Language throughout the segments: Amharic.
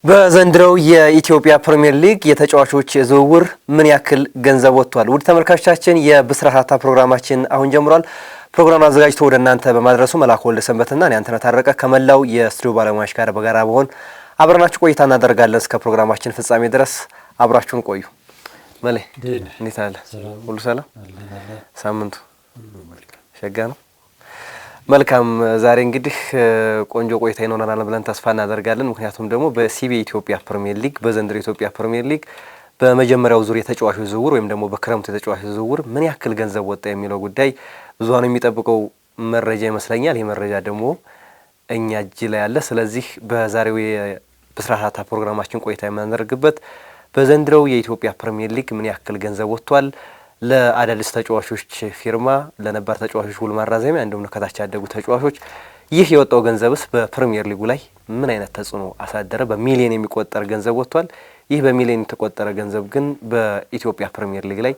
በዘንድሮው የኢትዮጵያ ፕሪሚየር ሊግ የተጫዋቾች ዝውውር ምን ያክል ገንዘብ ወጥቷል? ውድ ተመልካቾቻችን የብስራታ ፕሮግራማችን አሁን ጀምሯል። ፕሮግራም አዘጋጅቶ ወደ እናንተ በማድረሱ መላኩ ወልደሰንበትና እኔ አንተነህ ታረቀ ከመላው የስቱዲዮ ባለሙያዎች ጋር በጋራ በሆን አብረናችሁ ቆይታ እናደርጋለን። እስከ ፕሮግራማችን ፍጻሜ ድረስ አብራችሁን ቆዩ። መሌ እንዴት አለ? ሁሉ ሰላም? ሳምንቱ ሸጋ ነው? መልካም። ዛሬ እንግዲህ ቆንጆ ቆይታ ይኖረናል ብለን ተስፋ እናደርጋለን። ምክንያቱም ደግሞ በሲቢ ኢትዮጵያ ፕሪሚየር ሊግ በዘንድሮ ኢትዮጵያ ፕሪሚየር ሊግ በመጀመሪያው ዙር የተጫዋቾች ዝውውር ወይም ደግሞ በክረምቱ የተጫዋቾች ዝውውር ምን ያክል ገንዘብ ወጣ የሚለው ጉዳይ ብዙሃኑ የሚጠብቀው መረጃ ይመስለኛል። ይህ መረጃ ደግሞ እኛ እጅ ላይ አለ። ስለዚህ በዛሬው የብስራታ ፕሮግራማችን ቆይታ የምናደርግበት በዘንድሮው የኢትዮጵያ ፕሪሚየር ሊግ ምን ያክል ገንዘብ ወጥቷል፣ ለአዳዲስ ተጫዋቾች ፊርማ፣ ለነባር ተጫዋቾች ውል ማራዘሚያ እንዲሁም ከታች ያደጉ ተጫዋቾች ይህ የወጣው ገንዘብስ በፕሪሚየር ሊጉ ላይ ምን አይነት ተጽዕኖ አሳደረ? በሚሊዮን የሚቆጠር ገንዘብ ወጥቷል። ይህ በሚሊዮን የተቆጠረ ገንዘብ ግን በኢትዮጵያ ፕሪሚየር ሊግ ላይ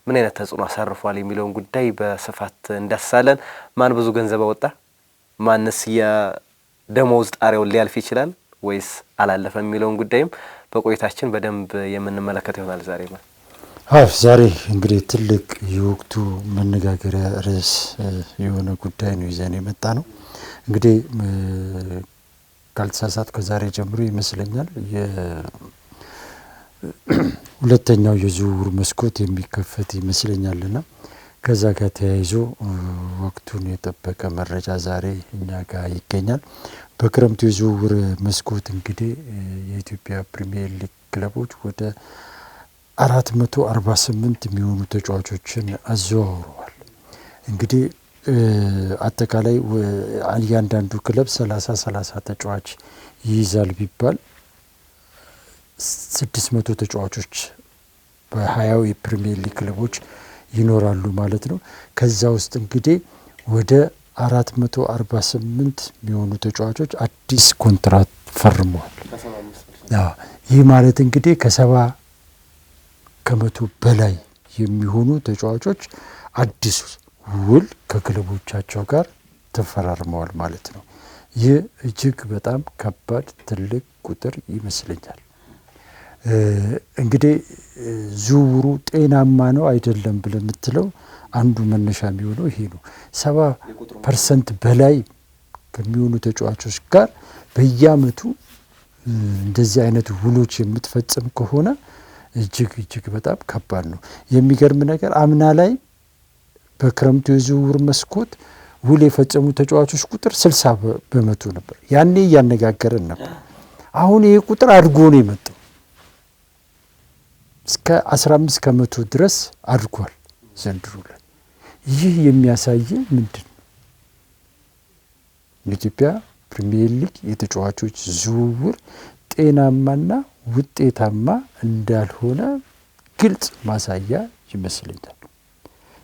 ምን አይነት ተጽዕኖ አሳርፏል የሚለውን ጉዳይ በስፋት እንዳስሳለን። ማን ብዙ ገንዘብ አወጣ? ማንስ የደሞዝ ጣሪያውን ሊያልፍ ይችላል ወይስ አላለፈም የሚለውን ጉዳይም በቆይታችን በደንብ የምንመለከት ይሆናል። ዛሬ እንግዲህ ትልቅ የወቅቱ መነጋገሪያ ርዕስ የሆነ ጉዳይ ነው ይዘን የመጣ ነው። እንግዲህ ካልተሳሳት ከዛሬ ጀምሮ ይመስለኛል ሁለተኛው የዝውውር መስኮት የሚከፈት ይመስለኛልና ከዛ ጋር ተያይዞ ወቅቱን የጠበቀ መረጃ ዛሬ እኛ ጋር ይገኛል። በክረምቱ የዝውውር መስኮት እንግዲህ የኢትዮጵያ ፕሪሚየር ሊግ ክለቦች ወደ 448 የሚሆኑ ተጫዋቾችን አዘዋውረዋል። እንግዲህ አጠቃላይ እያንዳንዱ ክለብ 30 ተጫዋች ይይዛል ቢባል 600 ተጫዋቾች በ20 የፕሪሚየር ሊግ ክለቦች ይኖራሉ ማለት ነው። ከዛ ውስጥ እንግዲህ ወደ 448 የሚሆኑ ተጫዋቾች አዲስ ኮንትራት ፈርመዋል። ይህ ማለት እንግዲህ ከ70 ከመቶ በላይ የሚሆኑ ተጫዋቾች አዲስ ውል ከክለቦቻቸው ጋር ተፈራርመዋል ማለት ነው። ይህ እጅግ በጣም ከባድ ትልቅ ቁጥር ይመስለኛል። እንግዲህ ዝውውሩ ጤናማ ነው አይደለም ብለህ የምትለው አንዱ መነሻ የሚሆነው ይሄ ነው። 70% በላይ ከሚሆኑ ተጫዋቾች ጋር በየአመቱ እንደዚህ አይነት ውሎች የምትፈጽም ከሆነ እጅግ በጣም ከባድ ነው። የሚገርም ነገር አምና ላይ በክረምቱ የዝውውር መስኮት ውል የፈጸሙ ተጫዋቾች ቁጥር 60 በመቶ ነበር። ያኔ እያነጋገረን ነበር። አሁን ይሄ ቁጥር አድጎ ነው የመጣው፣ እስከ 15 ከመቶ ድረስ አድጓል ዘንድሮ ላይ። ይህ የሚያሳይ ምንድን ነው? የኢትዮጵያ ፕሪሚየር ሊግ የተጫዋቾች ዝውውር ጤናማና ውጤታማ እንዳልሆነ ግልጽ ማሳያ ይመስለኛል።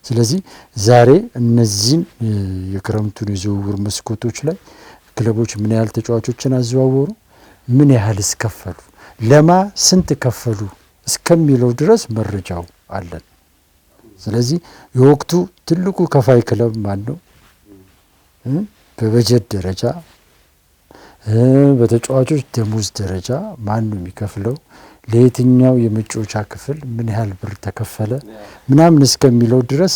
ስለዚህ ዛሬ እነዚህን የክረምቱን የዝውውር መስኮቶች ላይ ክለቦች ምን ያህል ተጫዋቾችን አዘዋወሩ፣ ምን ያህልስ ከፈሉ፣ ለማ ስንት ከፈሉ እስከሚለው ድረስ መረጃው አለን። ስለዚህ የወቅቱ ትልቁ ከፋይ ክለብ ማን ነው? በበጀት ደረጃ በተጫዋቾች ደሞዝ ደረጃ ማን ነው የሚከፍለው፣ ለየትኛው የመጫወቻ ክፍል ምን ያህል ብር ተከፈለ ምናምን እስከሚለው ድረስ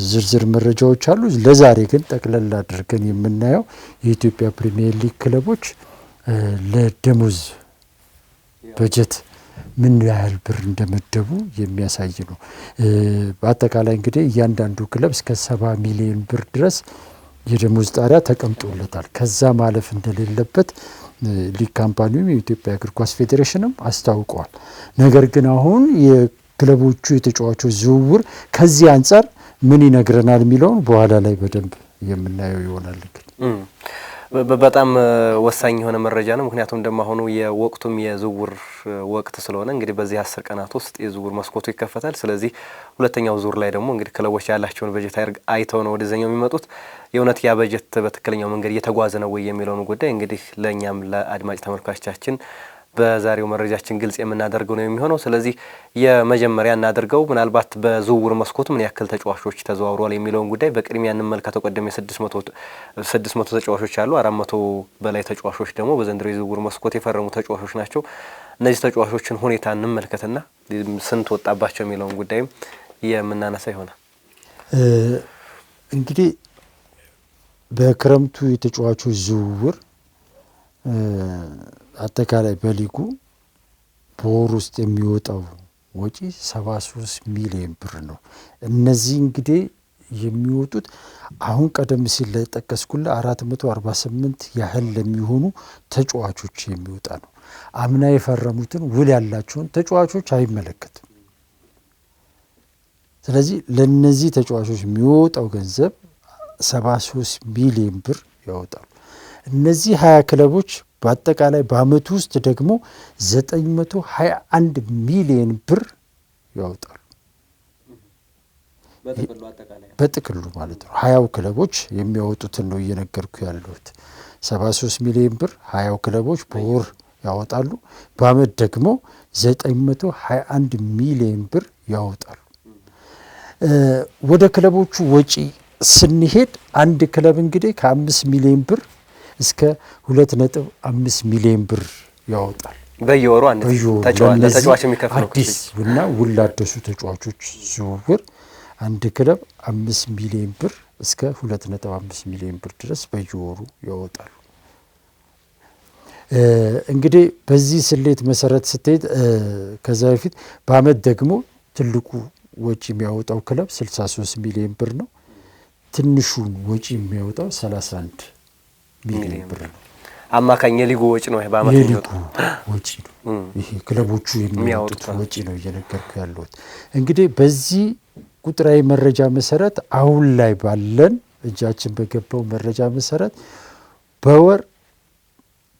ዝርዝር መረጃዎች አሉ። ለዛሬ ግን ጠቅለል አድርገን የምናየው የኢትዮጵያ ፕሪሚየር ሊግ ክለቦች ለደሞዝ በጀት ምን ያህል ብር እንደመደቡ የሚያሳይ ነው። በአጠቃላይ እንግዲህ እያንዳንዱ ክለብ እስከ 70 ሚሊዮን ብር ድረስ የደሞዝ ጣሪያ ተቀምጦለታል። ከዛ ማለፍ እንደሌለበት ሊግ ካምፓኒውም የኢትዮጵያ እግር ኳስ ፌዴሬሽንም አስታውቀዋል። ነገር ግን አሁን የክለቦቹ የተጫዋቾች ዝውውር ከዚህ አንጻር ምን ይነግረናል የሚለውን በኋላ ላይ በደንብ የምናየው ይሆናል። በጣም ወሳኝ የሆነ መረጃ ነው። ምክንያቱም ደግሞ አሁኑ የወቅቱም የዝውውር ወቅት ስለሆነ እንግዲህ በዚህ 10 ቀናት ውስጥ የዝውውር መስኮቱ ይከፈታል። ስለዚህ ሁለተኛው ዙር ላይ ደግሞ እንግዲህ ክለቦች ያላቸውን በጀት አይተው ነው ወደዛኛው የሚመጡት። የእውነት ያ በጀት በትክክለኛው መንገድ እየተጓዘ ነው ወይ የሚለውን ጉዳይ እንግዲህ ለእኛም ለአድማጭ ተመልካቾቻችን በዛሬው መረጃችን ግልጽ የምናደርገው ነው የሚሆነው። ስለዚህ የመጀመሪያ እናደርገው ምናልባት በዝውውር መስኮት ምን ያክል ተጫዋቾች ተዘዋውረዋል የሚለውን ጉዳይ በቅድሚያ እንመልከተው። ቀደም የ600 ተጫዋቾች አሉ። 400 በላይ ተጫዋቾች ደግሞ በዘንድሮ የዝውውር መስኮት የፈረሙ ተጫዋቾች ናቸው። እነዚህ ተጫዋቾችን ሁኔታ እንመልከትና ስንት ወጣባቸው የሚለውን ጉዳይም የምናነሳ ይሆናል። እንግዲህ በክረምቱ የተጫዋቾች ዝውውር አጠቃላይ በሊጉ በወር ውስጥ የሚወጣው ወጪ 73 ሚሊዮን ብር ነው። እነዚህ እንግዲህ የሚወጡት አሁን ቀደም ሲል ለጠቀስኩልህ 448 ያህል ለሚሆኑ ተጫዋቾች የሚወጣ ነው። አምና የፈረሙትን ውል ያላቸውን ተጫዋቾች አይመለከትም። ስለዚህ ለነዚህ ተጫዋቾች የሚወጣው ገንዘብ 73 ሚሊዮን ብር ያወጣሉ። እነዚህ 20 ክለቦች በአጠቃላይ በአመቱ ውስጥ ደግሞ 921 ሚሊዮን ብር ያወጣሉ። በጥቅሉ ማለት ነው። 20 ክለቦች የሚያወጡትን ነው እየነገርኩ ያለሁት። 73 ሚሊዮን ብር 20 ክለቦች በወር ያወጣሉ። በአመት ደግሞ 921 ሚሊዮን ብር ያወጣሉ። ወደ ክለቦቹ ወጪ ስንሄድ አንድ ክለብ እንግዲህ ከ5 ሚሊዮን ብር እስከ 2.5 ሚሊዮን ብር ያወጣል በየወሩ። አንድ ተጫዋች የሚከፍለው አዲስ እና ውል አዲሱ ተጫዋቾች ዝውውር አንድ ክለብ 5 ሚሊዮን ብር እስከ 2.5 ሚሊዮን ብር ድረስ በየወሩ ያወጣሉ። እንግዲህ በዚህ ስሌት መሰረት ስትሄድ ከዛ በፊት በአመት ደግሞ ትልቁ ወጪ የሚያወጣው ክለብ 63 ሚሊዮን ብር ነው። ትንሹን ወጪ የሚያወጣው 31 ሚሊዮን ብር ነው። አማካኝ የሊጉ ወጪ ነው። በአመት የሚወጣው ወጪ ነው። ይሄ ክለቦቹ የሚያወጡት ወጪ ነው እየነገርኩ ያለሁት። እንግዲህ በዚህ ቁጥራዊ መረጃ መሰረት አሁን ላይ ባለን እጃችን በገባው መረጃ መሰረት በወር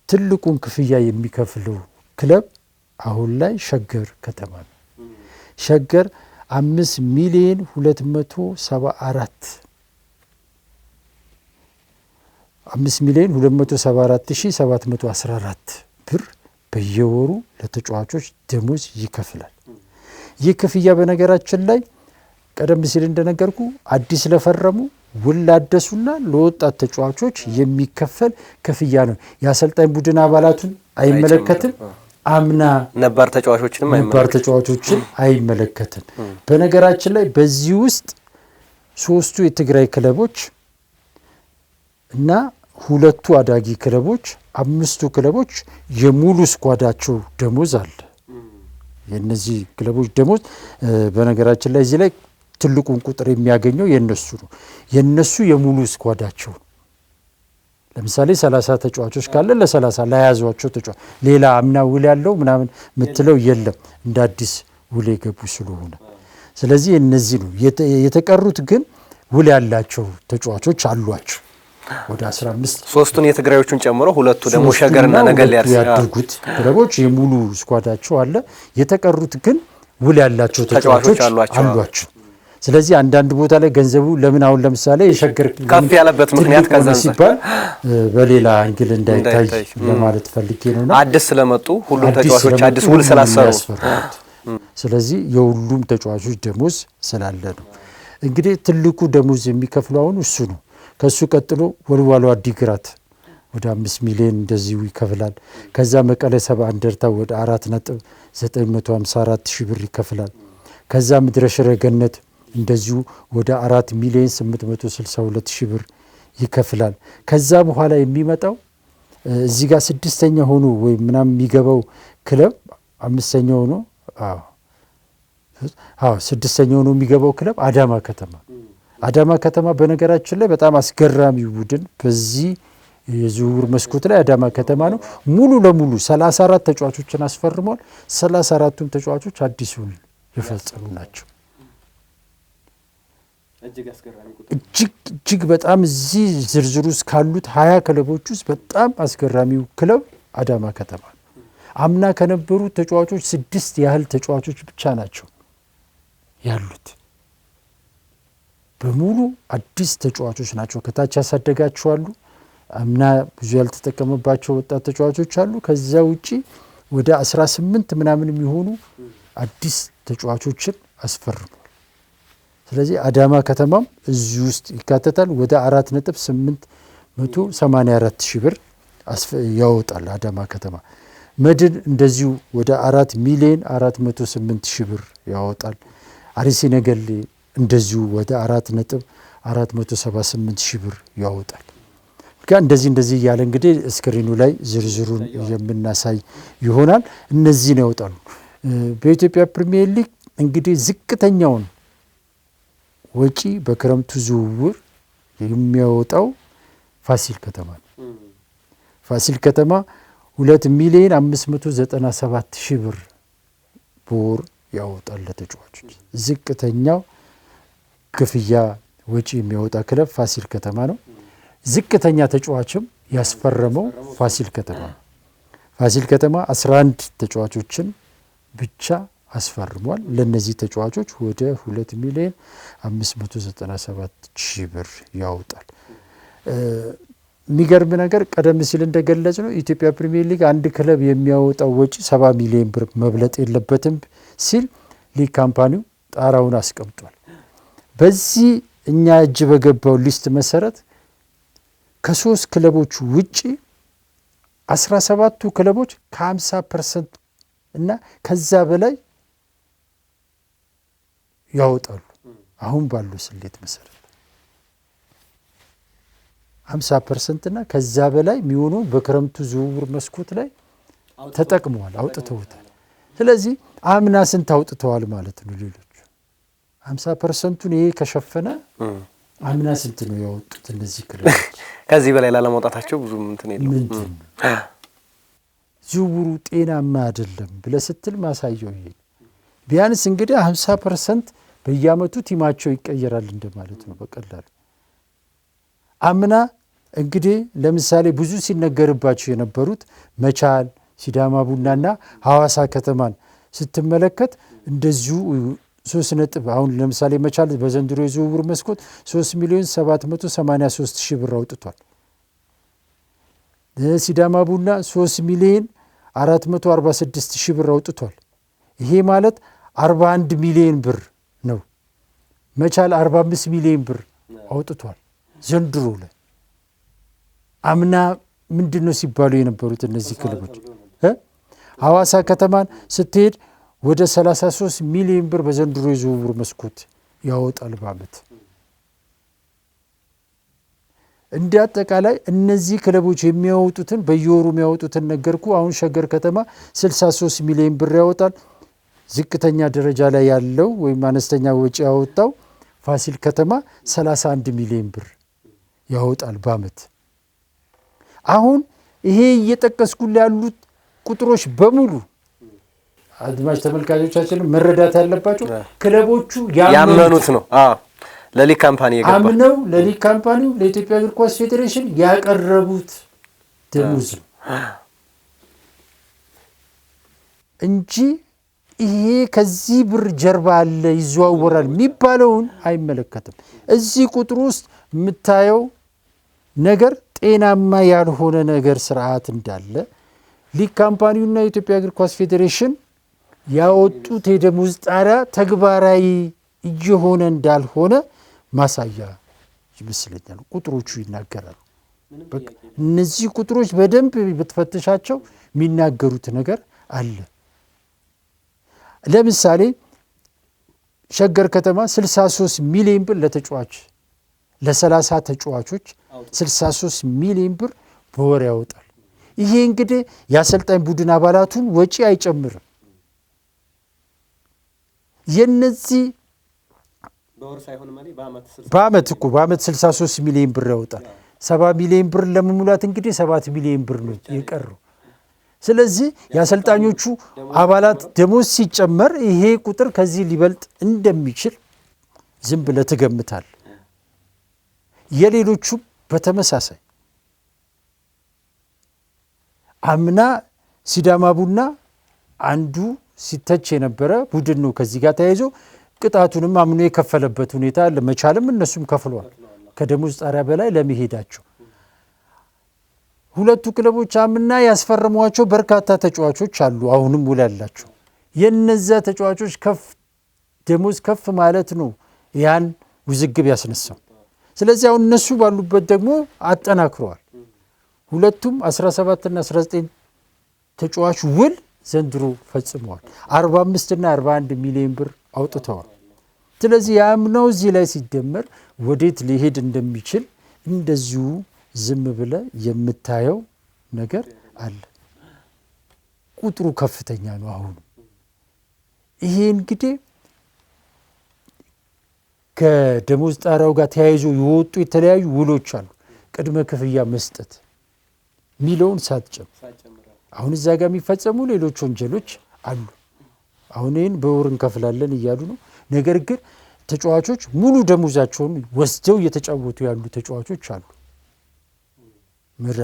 ትልቁን ክፍያ የሚከፍለው ክለብ አሁን ላይ ሸገር ከተማ ነው። ሸገር 5 ሚሊዮን 274,714 ብር በየወሩ ለተጫዋቾች ደሞዝ ይከፍላል። ይህ ክፍያ በነገራችን ላይ ቀደም ሲል እንደነገርኩ አዲስ ለፈረሙ ውል ላደሱና ለወጣት ተጫዋቾች የሚከፈል ክፍያ ነው። የአሰልጣኝ ቡድን አባላቱን አይመለከትም። አምና ነባር ተጫዋቾችን አይመለከትም። በነገራችን ላይ በዚህ ውስጥ 3ቱ የትግራይ ክለቦች እና 2ቱ አዳጊ ክለቦች፣ 5ቱ ክለቦች የሙሉ ስኳዳቸው ደሞዝ አለ። የነዚህ ክለቦች ደሞዝ በነገራችን ላይ እዚህ ላይ ትልቁን ቁጥር የሚያገኘው የነሱ ነው። የነሱ የሙሉ ስኳዳቸው ለምሳሌ 30 ተጫዋቾች ካለ ለ30 ለያዟቸው ተጫዋቾች ሌላ አምና ውል ያለው ምናምን ምትለው የለም፣ እንደ አዲስ ውል የገቡ ስለሆነ። ስለዚህ እነዚህ ነው። የተቀሩት ግን ውል ያላቸው ተጫዋቾች አሏቸው ወደ 15 3ቱን የትግራዮቹን ጨምሮ 2ቱ ደግሞ ሸገርና ነገሌ ያደርጉት ክለቦች የሙሉ ስኳዳቸው አለ። የተቀሩት ግን ውል ያላቸው ተጫዋቾች አሏቸው። ስለዚህ አንዳንድ ቦታ ላይ ገንዘቡ ለምን አሁን ለምሳሌ የሸገር ከፍ ያለበት ምክንያት ከዛ ሲባል በሌላ አንግል እንዳይታይ ለማለት ፈልጌ ነውና አዲስ ስለመጡ ሁሉም ተጫዋቾች አዲስ ውል ስላሰሩ ስለዚህ የሁሉም ተጫዋቾች ደሞዝ ስላለ ነው። እንግዲህ ትልቁ ደሞዝ የሚከፍለው አሁን እሱ ነው። ከሱ ቀጥሎ ወልዋሎ አዲግራት ወደ 5 ሚሊዮን እንደዚሁ ይከፍላል። ከዛ መቀለ ሰባ እንደርታ ወደ 4.954 ሺህ ብር ይከፍላል። ከዛ ምድረ ሽረ ገነት እንደዚሁ ወደ 4 ሚሊዮን 862 ሺህ ብር ይከፍላል። ከዛ በኋላ የሚመጣው እዚህ ጋር 6ኛ ሆኖ ወይ ምናምን የሚገባው ክለብ 5ኛ ሆኖ 6ኛ ሆኖ የሚገባው ክለብ አዳማ ከተማ። አዳማ ከተማ በነገራችን ላይ በጣም አስገራሚ ቡድን በዚህ የዝውውር መስኮት ላይ አዳማ ከተማ ነው። ሙሉ ለሙሉ 34 ተጫዋቾችን አስፈርሟል። 34ቱም ተጫዋቾች አዲስ ውል የፈጸሙ ናቸው። እጅግ በጣም እዚህ ዝርዝር ውስጥ ካሉት 20 ክለቦች ውስጥ በጣም አስገራሚው ክለብ አዳማ ከተማ ነው። አምና ከነበሩ ተጫዋቾች 6 ያህል ተጫዋቾች ብቻ ናቸው ያሉት። በሙሉ አዲስ ተጫዋቾች ናቸው። ከታች ያሳደጋቸዋሉ። አምና ብዙ ያልተጠቀመባቸው ወጣት ተጫዋቾች አሉ። ከዛ ውጪ ወደ 18 ምናምን የሚሆኑ አዲስ ተጫዋቾችን አስፈርሟል። ስለዚህ አዳማ ከተማም እዚህ ውስጥ ይካተታል። ወደ 4.884 ሺህ ብር ያወጣል አዳማ ከተማ። መድን እንደዚሁ ወደ 4 ሚሊዮን 408 ሺህ ብር ያወጣል። አርሲ ነገሌ እንደዚሁ ወደ 4.478 ሺህ ብር ያወጣል። እንደዚህ እያለ እንግዲህ ስክሪኑ ላይ ዝርዝሩን የምናሳይ ይሆናል። እነዚህን ያወጣሉ። በኢትዮጵያ ፕሪሚየር ሊግ እንግዲህ ዝቅተኛውን ወጪ በክረምቱ ዝውውር የሚያወጣው ፋሲል ከተማ ነው። ፋሲል ከተማ 2 ሚሊዮን 597 ሺህ ብር በወር ያወጣል ለተጫዋቾች። ዝቅተኛው ክፍያ ወጪ የሚያወጣ ክለብ ፋሲል ከተማ ነው። ዝቅተኛ ተጫዋችም ያስፈረመው ፋሲል ከተማ ነው። ፋሲል ከተማ 11 ተጫዋቾችን ብቻ አስፈርሟል። ለነዚህ ተጫዋቾች ወደ 2 ሚሊዮን 597 ሺህ ብር ያወጣል። የሚገርም ነገር ቀደም ሲል እንደገለጽ ነው ኢትዮጵያ ፕሪሚየር ሊግ አንድ ክለብ የሚያወጣው ወጪ 70 ሚሊዮን ብር መብለጥ የለበትም ሲል ሊግ ካምፓኒው ጣራውን አስቀምጧል። በዚህ እኛ እጅ በገባው ሊስት መሰረት ከ3 ክለቦች ውጪ 17ቱ ክለቦች ከ50% እና ከዛ በላይ ያወጣሉ። አሁን ባለው ስሌት መሰረት 50% እና ከዛ በላይ የሚሆኑ በክረምቱ ዝውውር መስኮት ላይ ተጠቅመዋል፣ አውጥተውታል። ስለዚህ አምና ስንት አውጥተዋል ማለት ነው? ሌሎች 50%ቱን ይሄ ከሸፈነ አምና ስንት ነው ያወጡት እነዚህ ክለቦች? ከዚህ በላይ ላለማውጣታቸው ብዙ እንትን የለም። ዝውውሩ ጤናማ አይደለም ብለህ ስትል ማሳየው ይሄ ቢያንስ እንግዲህ 50% በየአመቱ ቲማቸው ይቀየራል እንደማለት ነው በቀላሉ። አምና እንግዲህ ለምሳሌ ብዙ ሲነገርባቸው የነበሩት መቻል፣ ሲዳማ ቡናና ሐዋሳ ከተማን ስትመለከት እንደዚሁ 3 ነጥብ አሁን ለምሳሌ መቻል በዘንድሮ የዝውውር መስኮት 3 ሚሊዮን 783 ሺህ ብር አውጥቷል። ሲዳማ ቡና 3 ሚሊዮን 446 ሺህ ብር አውጥቷል። ይሄ ማለት 41 ሚሊዮን ብር ነው። መቻል 45 ሚሊዮን ብር አውጥቷል ዘንድሮ ላይ። አምና ምንድነው ሲባሉ የነበሩት እነዚህ ክለቦች? ሐዋሳ ከተማን ስትሄድ ወደ 33 ሚሊዮን ብር በዘንድሮ የዝውውር መስኮት ያወጣል በአመት። እንደ አጠቃላይ እነዚህ ክለቦች የሚያወጡትን በየወሩ የሚያወጡትን ነገርኩ። አሁን ሸገር ከተማ 63 ሚሊዮን ብር ያወጣል። ዝቅተኛ ደረጃ ላይ ያለው ወይም አነስተኛ ወጪ ያወጣው ፋሲል ከተማ 31 ሚሊዮን ብር ያወጣል በአመት። አሁን ይሄ እየጠቀስኩት ያሉት ቁጥሮች በሙሉ አድማጭ ተመልካቾቻችን መረዳት ያለባቸው ክለቦቹ ያመኑት ነው። ለሊግ ካምፓኒ የገባ አምነው ለሊግ ካምፓኒው ለኢትዮጵያ እግር ኳስ ፌዴሬሽን ያቀረቡት ደሞዝ ነው እንጂ ይሄ ከዚህ ብር ጀርባ አለ ይዘዋወራል የሚባለውን አይመለከትም። እዚህ ቁጥር ውስጥ የምታየው ነገር ጤናማ ያልሆነ ነገር ስርዓት እንዳለ ሊግ ካምፓኒውና የኢትዮጵያ እግር ኳስ ፌዴሬሽን ያወጡት የደሞዝ ጣሪያ ተግባራዊ እየሆነ እንዳልሆነ ማሳያ ይመስለኛል። ቁጥሮቹ ይናገራሉ። እነዚህ ቁጥሮች በደንብ ብትፈትሻቸው የሚናገሩት ነገር አለ። ለምሳሌ ሸገር ከተማ 63 ሚሊዮን ብር ለተጫዋች ለ30 ተጫዋቾች 63 ሚሊዮን ብር በወር ያወጣል። ይሄ እንግዲህ የአሰልጣኝ ቡድን አባላቱን ወጪ አይጨምርም። የነዚህ በአመት 63 ሚሊዮን ብር ያወጣል። 70 ሚሊዮን ብር ለመሙላት እንግዲህ 7 ሚሊዮን ብር ነው የቀረው። ስለዚህ የአሰልጣኞቹ አባላት ደሞዝ ሲጨመር ይሄ ቁጥር ከዚህ ሊበልጥ እንደሚችል ዝም ብለህ ትገምታል። የሌሎቹ በተመሳሳይ አምና ሲዳማ ቡና አንዱ ሲተች የነበረ ቡድን ነው። ከዚህ ጋር ተያይዞ ቅጣቱንም አምኖ የከፈለበት ሁኔታ ለመቻልም እነሱም ከፍለዋል ከደሞዝ ጣሪያ በላይ ለመሄዳቸው። ሁለቱ ክለቦች አምና ያስፈረሟቸው በርካታ ተጫዋቾች አሉ አሁንም ውል ያላቸው የነዛ ተጫዋቾች ደሞዝ ከፍ ማለት ነው ያን ውዝግብ ያስነሳው ስለዚህ አሁን እነሱ ባሉበት ደግሞ አጠናክረዋል ሁለቱም 17 እና 19 ተጫዋች ውል ዘንድሮ ፈጽመዋል 45 እና 41 ሚሊዮን ብር አውጥተዋል ስለዚህ ያምናው እዚህ ላይ ሲደመር ወዴት ሊሄድ እንደሚችል እንደዚሁ ዝም ብለ የምታየው ነገር አለ ቁጥሩ ከፍተኛ ነው አሁን ይሄ እንግዲህ ከደሞዝ ጣሪያው ጋር ተያይዞ የወጡ የተለያዩ ውሎች አሉ ቅድመ ክፍያ መስጠት ሚሊዮን ሳትጨምር አሁን እዛ ጋር የሚፈጸሙ ሌሎች ወንጀሎች አሉ አሁን ይሄን በወር እንከፍላለን እያሉ ነው ነገር ግን ተጫዋቾች ሙሉ ደሞዛቸውን ወስደው እየተጫወቱ ያሉ ተጫዋቾች አሉ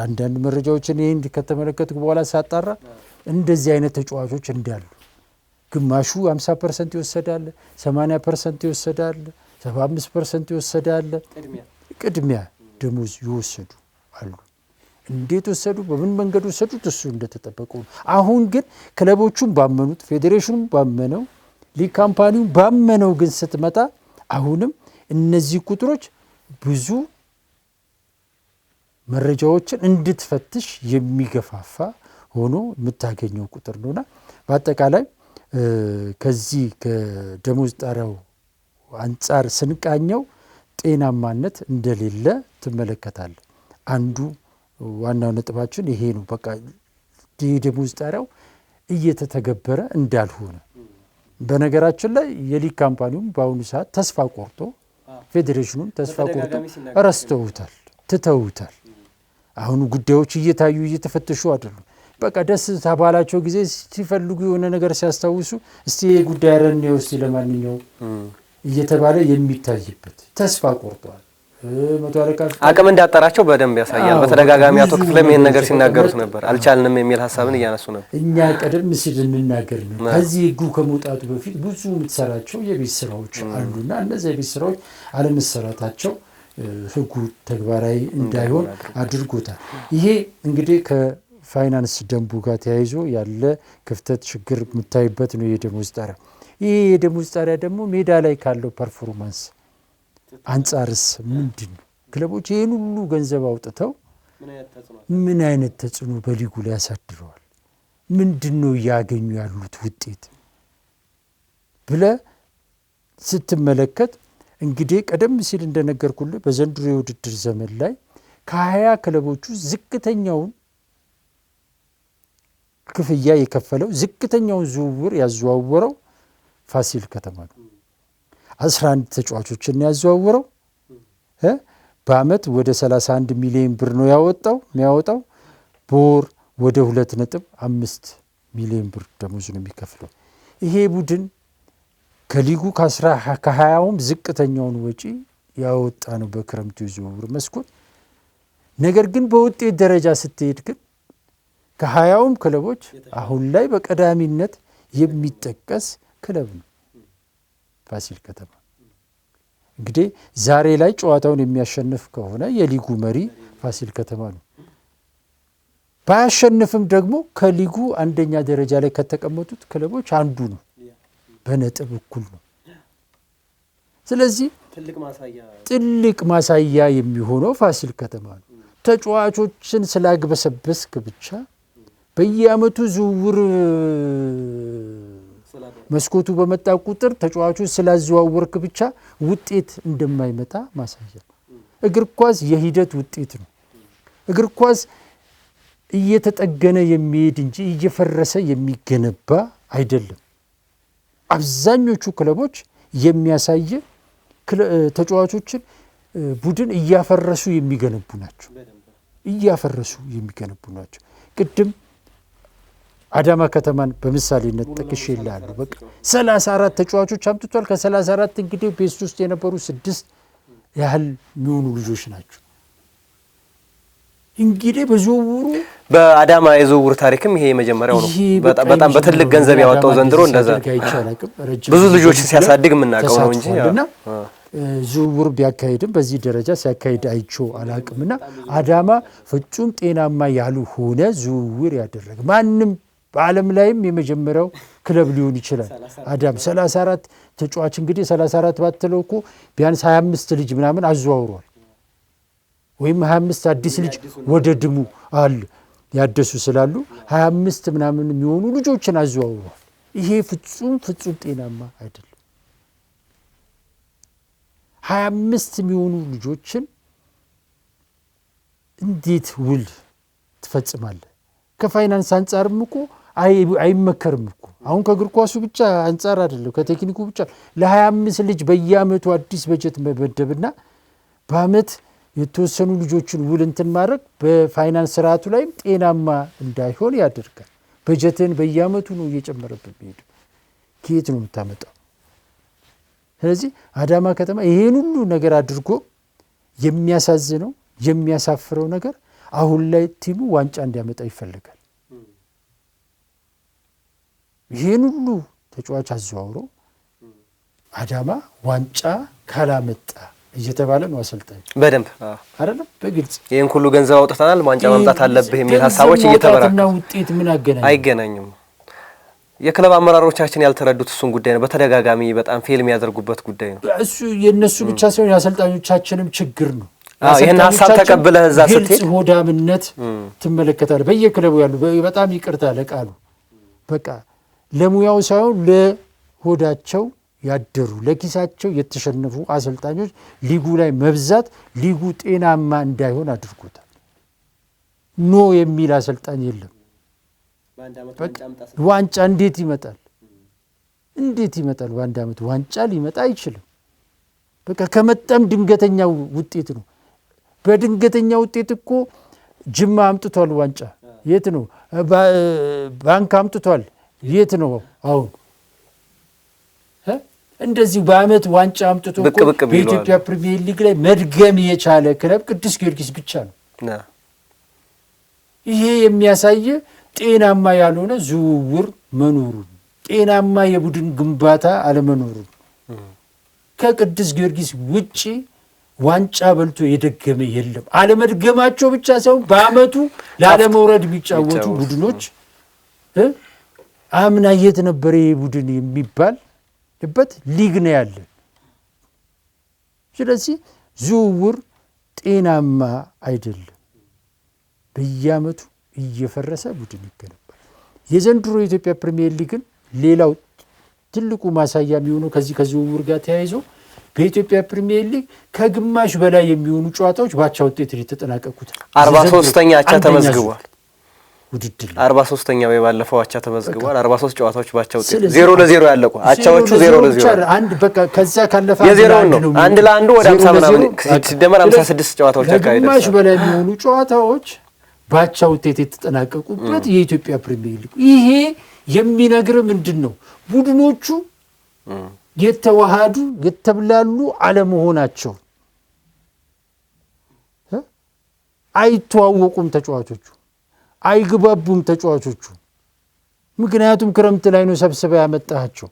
አንዳንድ መረጃዎችን ይሄን ከተመለከትኩ በኋላ ሳጣራ እንደዚህ አይነት ተጫዋቾች እንዳሉ ግማሹ 50% ይወሰዳል 80% ይወሰዳል 75% ይወሰዳል ቅድሚያ ደሞዝ ይወሰዱ አሉ እንዴት ወሰዱ በምን መንገድ ወሰዱት እሱ እንደተጠበቀው አሁን ግን ክለቦቹን ባመኑት ፌዴሬሽኑን ባመነው ሊግ ካምፓኒው ባመነው ግን ስትመጣ አሁንም እነዚህ ቁጥሮች ብዙ መረጃዎችን እንድትፈትሽ የሚገፋፋ ሆኖ የምታገኘው ቁጥር ነውና በአጠቃላይ ከዚህ ከደሞዝ ጣሪያው አንፃር ስንቃኘው ጤናማነት እንደሌለ ትመለከታለ አንዱ ዋናው ነጥባችን ይሄ ነው በቃ ደሞዝ ጣሪያው እየተተገበረ እንዳልሆነ በነገራችን ላይ የሊግ ካምፓኒው በአሁኑ ሰዓት ተስፋ ቆርጦ ፌዴሬሽኑን ተስፋ ቆርጦ ረስተውታል ትተውታል አሁን ጉዳዮች እየታዩ እየተፈተሹ አይደሉም በቃ ደስ ተባላቸው ጊዜ ሲፈልጉ የሆነ ነገር ሲያስታውሱ እስቲ ጉዳይ ረን ይወስድ ለማንኛው እየተባለ የሚታይበት ተስፋ ቆርጧል አቅም እንዳጠራቸው በደንብ ያሳያል በተደጋጋሚ አቶ ክፍለም ይሄን ነገር ሲናገሩት ነበር አልቻልንም የሚል ሐሳብን እያነሱ ነበር እኛ ቀደም ሲል እንናገር ነው ከዚህ ህጉ ከመውጣቱ በፊት ብዙ የምትሰራቸው የቤት ስራዎች አሉና እነዚህ የቤት ስራዎች አለመሰራታቸው ህጉ ተግባራዊ እንዳይሆን አድርጎታል ይሄ እንግዲህ ከፋይናንስ ደንቡ ጋር ተያይዞ ያለ ክፍተት ችግር የምታይበት ነው የደሞዝ ጣሪያ ይሄ የደሞዝ ጣሪያ ደግሞ ሜዳ ላይ ካለው ፐርፎርማንስ አንፃርስ ምንድነው ክለቦች ይሄን ሁሉ ገንዘብ አውጥተው ምን አይነት ተጽዕኖ በሊጉ ላይ ያሳድረዋል ምንድነው ያገኙ ያሉት ውጤት ብለ ስትመለከት እንግዲህ ቀደም ሲል እንደነገርኩልህ በዘንድሮ የውድድር ዘመን ላይ ከ20 ክለቦቹ ዝቅተኛውን ክፍያ የከፈለው ዝቅተኛውን ዝውውር ያዘዋወረው ፋሲል ከተማ ነው 11 ተጫዋቾችን ያዘዋወረው በአመት ወደ 31 ሚሊዮን ብር ነው የሚያወጣው በወር ወደ 2.5 ሚሊዮን ብር ደሞዝ ነው የሚከፍለው ይሄ ቡድን ከሊጉ ከ20ውም ዝቅተኛውን ወጪ ያወጣ ነው በክረምቱ ዝውውር መስኮት ነገር ግን በውጤት ደረጃ ስትሄድ ግን ከ20ውም ክለቦች አሁን ላይ በቀዳሚነት የሚጠቀስ ክለብ ነው ፋሲል ከተማ እንግዲህ ዛሬ ላይ ጨዋታውን የሚያሸንፍ ከሆነ የሊጉ መሪ ፋሲል ከተማ ነው ባያሸንፍም ደግሞ ከሊጉ አንደኛ ደረጃ ላይ ከተቀመጡት ክለቦች አንዱ ነው በነጥብ እኩል ነው ስለዚህ ትልቅ ማሳያ የሚሆነው ፋሲል ከተማ ነው ተጫዋቾችን ስላግበሰበስክ ብቻ በየአመቱ ዝውውር መስኮቱ በመጣ ቁጥር ተጫዋቾች ስላዘዋወርክ ብቻ ውጤት እንደማይመጣ ማሳያ እግር ኳስ የሂደት ውጤት ነው እግር ኳስ እየተጠገነ የሚሄድ እንጂ እየፈረሰ የሚገነባ አይደለም አብዛኞቹ ክለቦች የሚያሳየ ተጫዋቾችን ቡድን እያፈረሱ የሚገነቡ ናቸው ቅድም አዳማ ከተማን በምሳሌነት ጠቅሼልሃለሁ በቃ 34 ተጫዋቾች አምጥቷል ከ34 እንግዲህ ቤስት ውስጥ የነበሩ 6 ያህል የሚሆኑ ልጆች ናቸው እንግዲህ በዝውውሩ በአዳማ የዝውውር ታሪክም ይሄ የመጀመሪያው ነው በጣም በትልቅ ገንዘብ ያወጣው ዘንድሮ እንደዛ ብዙ ልጆች ሲያሳድግ የምናውቀው ነው እንጂ ዝውውር ቢያካሄድም በዚህ ደረጃ ሲያካሄድ አይቼው አላቅምና አዳማ ፍጹም ጤናማ ያልሆነ ዝውውር ያደረገ ማንም በዓለም ላይም የመጀመሪያው ክለብ ሊሆን ይችላል። አዳም 34 ተጫዋች እንግዲህ 34 ባትለው እኮ ቢያንስ 25 ልጅ ምናምን አዘዋውሯል። ወይም 25 አዲስ ልጅ ወደ ድሙ አለ ያደሱ ስላሉ 25 ምናምን የሚሆኑ ልጆችን አዘዋውሯል። ይሄ ፍጹም ጤናማ አይደለም። 25 የሚሆኑ ልጆችን እንዴት ውል ትፈጽማለህ? ከፋይናንስ አንጻርም እኮ አይመከርም እኮ። አሁን ከእግር ኳሱ ብቻ አንጻር አይደለም ከቴክኒኩ ብቻ ለ25 ልጅ በየአመቱ አዲስ በጀት መመደብና በአመት የተወሰኑ ልጆችን ውል እንትን ማድረግ በፋይናንስ ስርዓቱ ላይም ጤናማ እንዳይሆን ያደርጋል። በጀትን በየአመቱ ነው እየጨመረበት ቢሄድ ከየት ነው የምታመጣው? ስለዚህ አዳማ ከተማ ይሄን ሁሉ ነገር አድርጎ የሚያሳዝነው የሚያሳፍረው ነገር አሁን ላይ ቲሙ ዋንጫ እንዲያመጣ ይፈልጋል። ይሄን ሁሉ ተጫዋች አዘዋውሮ አዳማ ዋንጫ ካላመጣ እየተባለ ነው አሰልጣኝ በደንብ አይደለም በግልጽ ይሄን ሁሉ ገንዘብ አውጥተናል ዋንጫ ማምጣት አለብህ የሚል ሐሳቦች እየተበራከቱ ነው። ውጤት ምን አይገናኝም። የክለብ አመራሮቻችን ያልተረዱት እሱን ጉዳይ ነው። በተደጋጋሚ በጣም ፌል የሚያደርጉበት ጉዳይ ነው። እሱ የነሱ ብቻ ሳይሆን የአሰልጣኞቻችንም ችግር ነው። ይሄን ሐሳብ ተቀብለህ እዛ ስትሄድ ሆዳምነት ትመለከታለህ። በየክለቡ ያሉ በጣም ይቅርታ ለቃሉ በቃ ለሙያው ሳይሆን ለሆዳቸው ያደሩ ለኪሳቸው የተሸነፉ አሰልጣኞች ሊጉ ላይ መብዛት ሊጉ ጤናማ እንዳይሆን አድርጎታል። ኖ የሚል አሰልጣኝ የለም። ዋንጫ እንዴት ይመጣል? በአንድ አመት ዋንጫ ሊመጣ አይችልም። በቃ ከመጣም ድንገተኛ ውጤት ነው። በድንገተኛ ውጤት እኮ ጅማ አምጥቷል ዋንጫ። የት ነው? ባንክ አምጥቷል። የት ነው? አሁን እንደዚህ በአመት ዋንጫ አምጥቶ በኢትዮጵያ ፕሪሚየር ሊግ ላይ መድገም የቻለ ክለብ ቅዱስ ጊዮርጊስ ብቻ ነው። ይሄ የሚያሳየ ጤናማ ያልሆነ ዝውውር መኖሩን፣ ጤናማ የቡድን ግንባታ አለመኖሩን፣ ከቅዱስ ጊዮርጊስ ውጪ ዋንጫ በልቶ የደገመ የለም። አለመድገማቸው ብቻ ሳይሆን በአመቱ ላለመውረድ የሚጫወቱ ቡድኖች አምና የት ነበር ይሄ ቡድን የሚባልበት ሊግ ነው ያለን። ስለዚህ ዝውውር ጤናማ አይደለም። በየአመቱ እየፈረሰ ቡድን ይገነባል። የዘንድሮ የኢትዮጵያ ፕሪሚየር ሊግን ሌላው ትልቁ ማሳያ የሚሆነው ከዝውውር ጋር ተያይዞ በኢትዮጵያ ፕሪሚየር ሊግ ከግማሽ በላይ የሚሆኑ ጨዋታዎች ባቻ ውጤት የተጠናቀቁት 43ኛ አቻ ተመዝግቧል። ውድድር 43ኛው የባለፈው አቻ ተመዝግቧል። 43 ጨዋታዎች ባቻ ውጤት 0-0 ያለቁ አቻዎቹ 0-0 አንድ በቃ ከዛ ካለፈ የዜሮው ነው። አንድ ለአንዱ ወደ 50 ምናምን ሲደመር 56 ጨዋታዎች አካሄደ። ከግማሽ በላይ የሚሆኑ ጨዋታዎች ባቻ ውጤት የተጠናቀቁበት የኢትዮጵያ ፕሪሚየር ሊግ ይሄ የሚነግር ምንድን ነው? ቡድኖቹ የተዋሃዱ የተብላሉ አለመሆናቸው። አይተዋወቁም ተጫዋቾቹ፣ አይግባቡም ተጫዋቾቹ። ምክንያቱም ክረምት ላይ ነው ሰብስበ ያመጣቸው።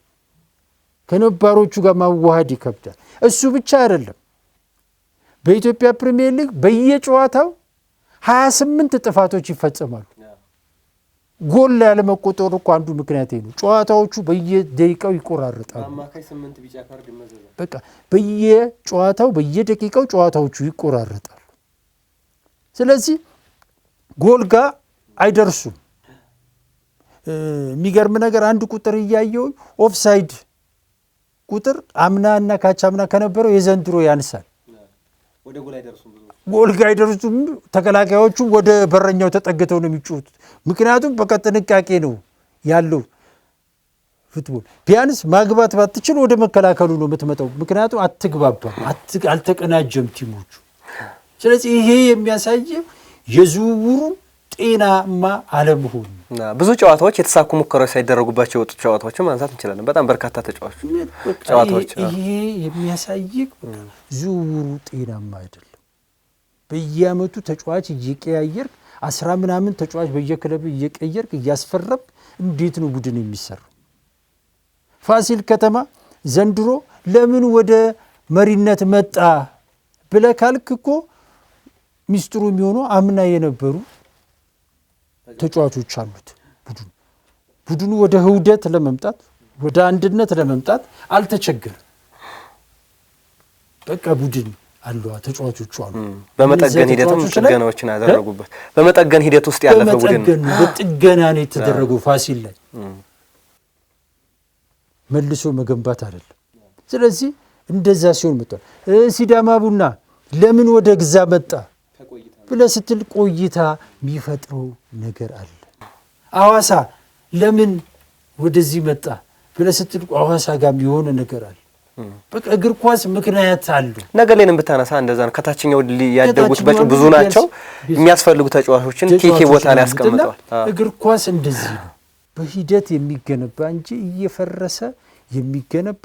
ከነባሮቹ ጋር ማዋሃድ ይከብዳል። እሱ ብቻ አይደለም። በኢትዮጵያ ፕሪሚየር ሊግ በየጨዋታው 28 ጥፋቶች ይፈጸማሉ። ጎል ላይ ያለመቆጠሩ እኮ አንዱ ምክንያት ነው። ጨዋታዎቹ በየደቂቃው ይቆራረጣሉ። በቃ በየጨዋታው በየደቂቃው ጨዋታዎቹ ይቆራረጣሉ። ስለዚህ ጎል ጋር አይደርሱም። የሚገርም ነገር አንድ ቁጥር እያየው ኦፍሳይድ ቁጥር አምናና ካቻምና ከነበረው የዘንድሮ ያንሳል። ጎል ጋር አይደርሱም። ተከላካዮቹ ወደ በረኛው ተጠግተው ነው የሚጫወቱት። ምክንያቱም በቃ ጥንቃቄ ነው ያለው ፉትቦል። ቢያንስ ማግባት ባትችል ወደ መከላከሉ ነው የምትመጣው። ምክንያቱም አትግባባም፣ አልተቀናጀም ቲሞቹ። ስለዚህ ይሄ የሚያሳየው የዝውውሩ ጤናማ አለመሆኑ። ብዙ ጨዋታዎች የተሳኩ ሙከራዎች ሳይደረጉባቸው የወጡ ጨዋታዎችን ማንሳት እንችላለን። በጣም በርካታ ጨዋታዎች ይሄ የሚያሳየው ዝውውሩ ጤናማ አይደለም። በየአመቱ ተጫዋች እየቀያየርክ 10 ምናምን ተጫዋች በየክለብ እየቀየርክ እያስፈረብ እንዴት ነው ቡድን የሚሰራው? ፋሲል ከተማ ዘንድሮ ለምን ወደ መሪነት መጣ ብለህ ካልክ እኮ ሚስጥሩ የሚሆነው አምና የነበሩ ተጫዋቾች አሉት። ቡድኑ ወደ ህውደት ለመምጣት ወደ አንድነት ለመምጣት አልተቸገረም። በቃ ቡድን አለው፣ ተጫዋቾቹ አሉ። በመጠገን ሂደትም ጥገናዎችን ያደረጉበት በመጠገን ሂደት ውስጥ ያለፈ ቡድን በጥገና ነው የተደረገው። ፋሲል ላይ መልሶ መገንባት አይደለም። ስለዚህ እንደዛ ሲሆን መጥቷል። ሲዳማ ቡና ለምን ወደ ግዛ መጣ ብለህ ስትል ቆይታ የሚፈጥረው ነገር አለ። ሐዋሳ ለምን ወደዚህ መጣ ብለህ ስትል ሐዋሳ ጋር የሆነ ነገር አለ። በቃ እግር ኳስ ምክንያት አሉ። ነገሌንም ብታነሳ እንደዛ ነው። ከታችኛው ያደጉት ብዙ ናቸው። የሚያስፈልጉ ተጫዋቾችን ኬኬ ቦታ ላይ ያስቀምጠዋል። እግር ኳስ እንደዚህ ነው፣ በሂደት የሚገነባ እንጂ እየፈረሰ የሚገነባ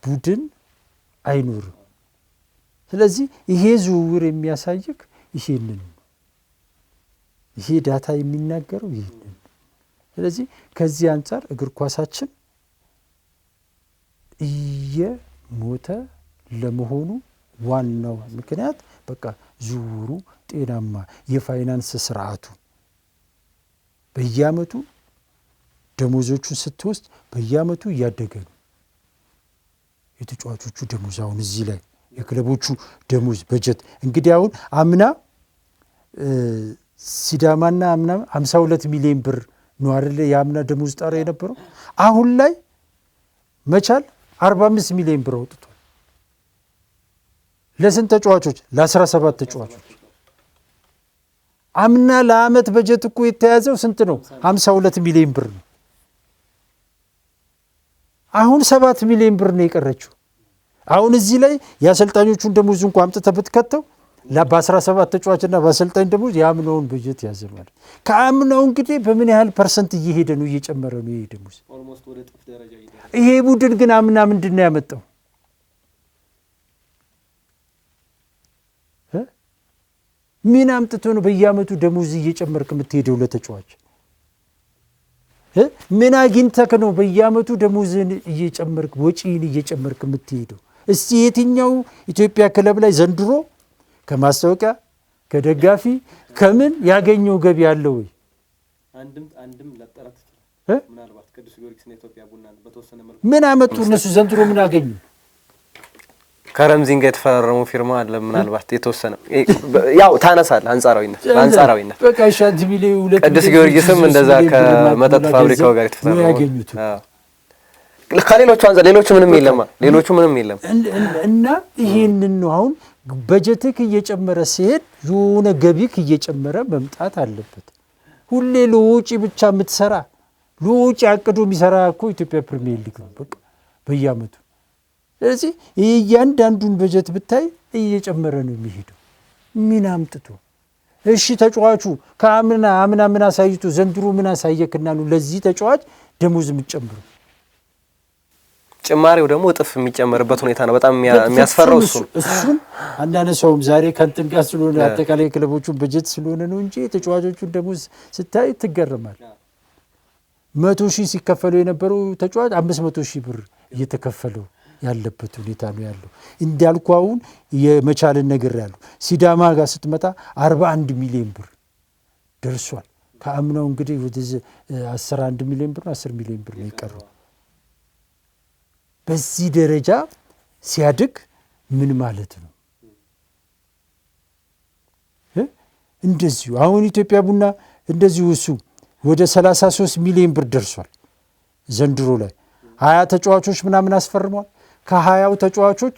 ቡድን አይኖርም። ስለዚህ ይሄ ዝውውር የሚያሳይክ ይሄንን ነው። ይሄ ዳታ የሚናገረው ይሄንን። ስለዚህ ከዚህ አንጻር እግር ኳሳችን እየሞተ ለመሆኑ ዋናው ምክንያት በቃ ዝውውሩ ጤናማ የፋይናንስ ስርዓቱ በየአመቱ ደሞዞቹን ስትወስድ በየአመቱ እያደገ ነው። የተጫዋቾቹ ደሞዝ አሁን እዚህ ላይ የክለቦቹ ደሞዝ በጀት እንግዲህ አሁን አምና ሲዳማና አምና 52 ሚሊዮን ብር ነው አይደል የአምና ደሞዝ ጣሪያ የነበረው። አሁን ላይ መቻል 45 ሚሊዮን ብር አውጥቷል። ለስንት ተጫዋቾች? ለ17 ተጫዋቾች። አምና ለአመት በጀት እኮ የተያዘው ስንት ነው? 52 ሚሊዮን ብር ነው። አሁን 7 ሚሊዮን ብር ነው የቀረችው። አሁን እዚህ ላይ የአሰልጣኞቹን ደሞዝ እንኳን አምጥተህ ብትከተው በ17 ተጫዋችና በአሰልጣኝ ደሞዝ የአምናውን በጀት ያዘ ማለት። ከአምናው እንግዲህ በምን ያህል ፐርሰንት እየሄደ ነው? እየጨመረ ነው ይሄ ደሞዝ። ይሄ ቡድን ግን አምና ምንድን ነው ያመጣው? ምን አምጥቶ ነው በየአመቱ ደሞዝ እየጨመርክ የምትሄደው ለተጫዋች? ምን አግኝተህ ነው በየአመቱ ደሞዝን እየጨመርክ ወጪን እየጨመርክ የምትሄደው? እስቲ የትኛው ኢትዮጵያ ክለብ ላይ ዘንድሮ ከማስታወቂያ ከደጋፊ ከምን ያገኘው ገቢ አለው ወይ? አንድም ለጠራት ምናልባት ቅዱስ ጊዮርጊስና ኢትዮጵያ ቡና በተወሰነ መልኩ ምን አመጡ እነሱ ዘንድሮ ምን አገኙ? ከረምዚን ጋር የተፈራረሙ ፊርማ አለ ምናልባት የተወሰነ ያው ታነሳለህ አንጻራዊነት በቃ ሻንት ሚሊዮን ሁለት ቅዱስ ጊዮርጊስም እንደዛ ከመጠጥ ፋብሪካው ጋር የተፈራረሙ ከሌሎቹ አንጻር ሌሎቹ ምንም የለም እና ይሄንን ነው አሁን በጀትክ እየጨመረ ሲሄድ የሆነ ገቢክ እየጨመረ መምጣት አለበት። ሁሌ ለውጪ ብቻ የምትሰራ ለውጪ አቅዶ የሚሰራ እኮ ኢትዮጵያ ፕሪሚየር ሊግ ነው በቃ በየአመቱ። ስለዚህ እያንዳንዱን በጀት ብታይ እየጨመረ ነው የሚሄደው። ምን አምጥቶ እሺ ተጫዋቹ ከአምና ምን አሳይቶ ዘንድሮ ምን አሳየክና ነው ለዚህ ተጫዋች ደሞዝ የምትጨምረው? ጭማሪው ደግሞ እጥፍ የሚጨመርበት ሁኔታ ነው። በጣም የሚያስፈራው እሱን አናነሳውም ዛሬ ከንትን ጋር ስለሆነ አጠቃላይ ክለቦቹን በጀት ስለሆነ ነው እንጂ ተጫዋቾቹን ደሞዝ ስታይ ትገረማል። 100,000 ሲከፈለው የነበረው ተጫዋች 500,000 ብር እየተከፈለው ያለበት ሁኔታ ነው ያለው። እንዳልኩ አሁን የመቻልን ነገር ያለው ሲዳማ ጋር ስትመጣ 41 ሚሊዮን ብር ደርሷል። ከአምናው እንግዲህ ወደ 11 ሚሊዮን ብር 10 ሚሊዮን ብር ነው የቀረው። በዚህ ደረጃ ሲያድግ ምን ማለት ነው? እንደዚሁ አሁን ኢትዮጵያ ቡና እንደዚሁ እሱ ወደ 33 ሚሊዮን ብር ደርሷል ዘንድሮ ላይ 20 ተጫዋቾች ምናምን አስፈርሟል። ከ20 ተጫዋቾች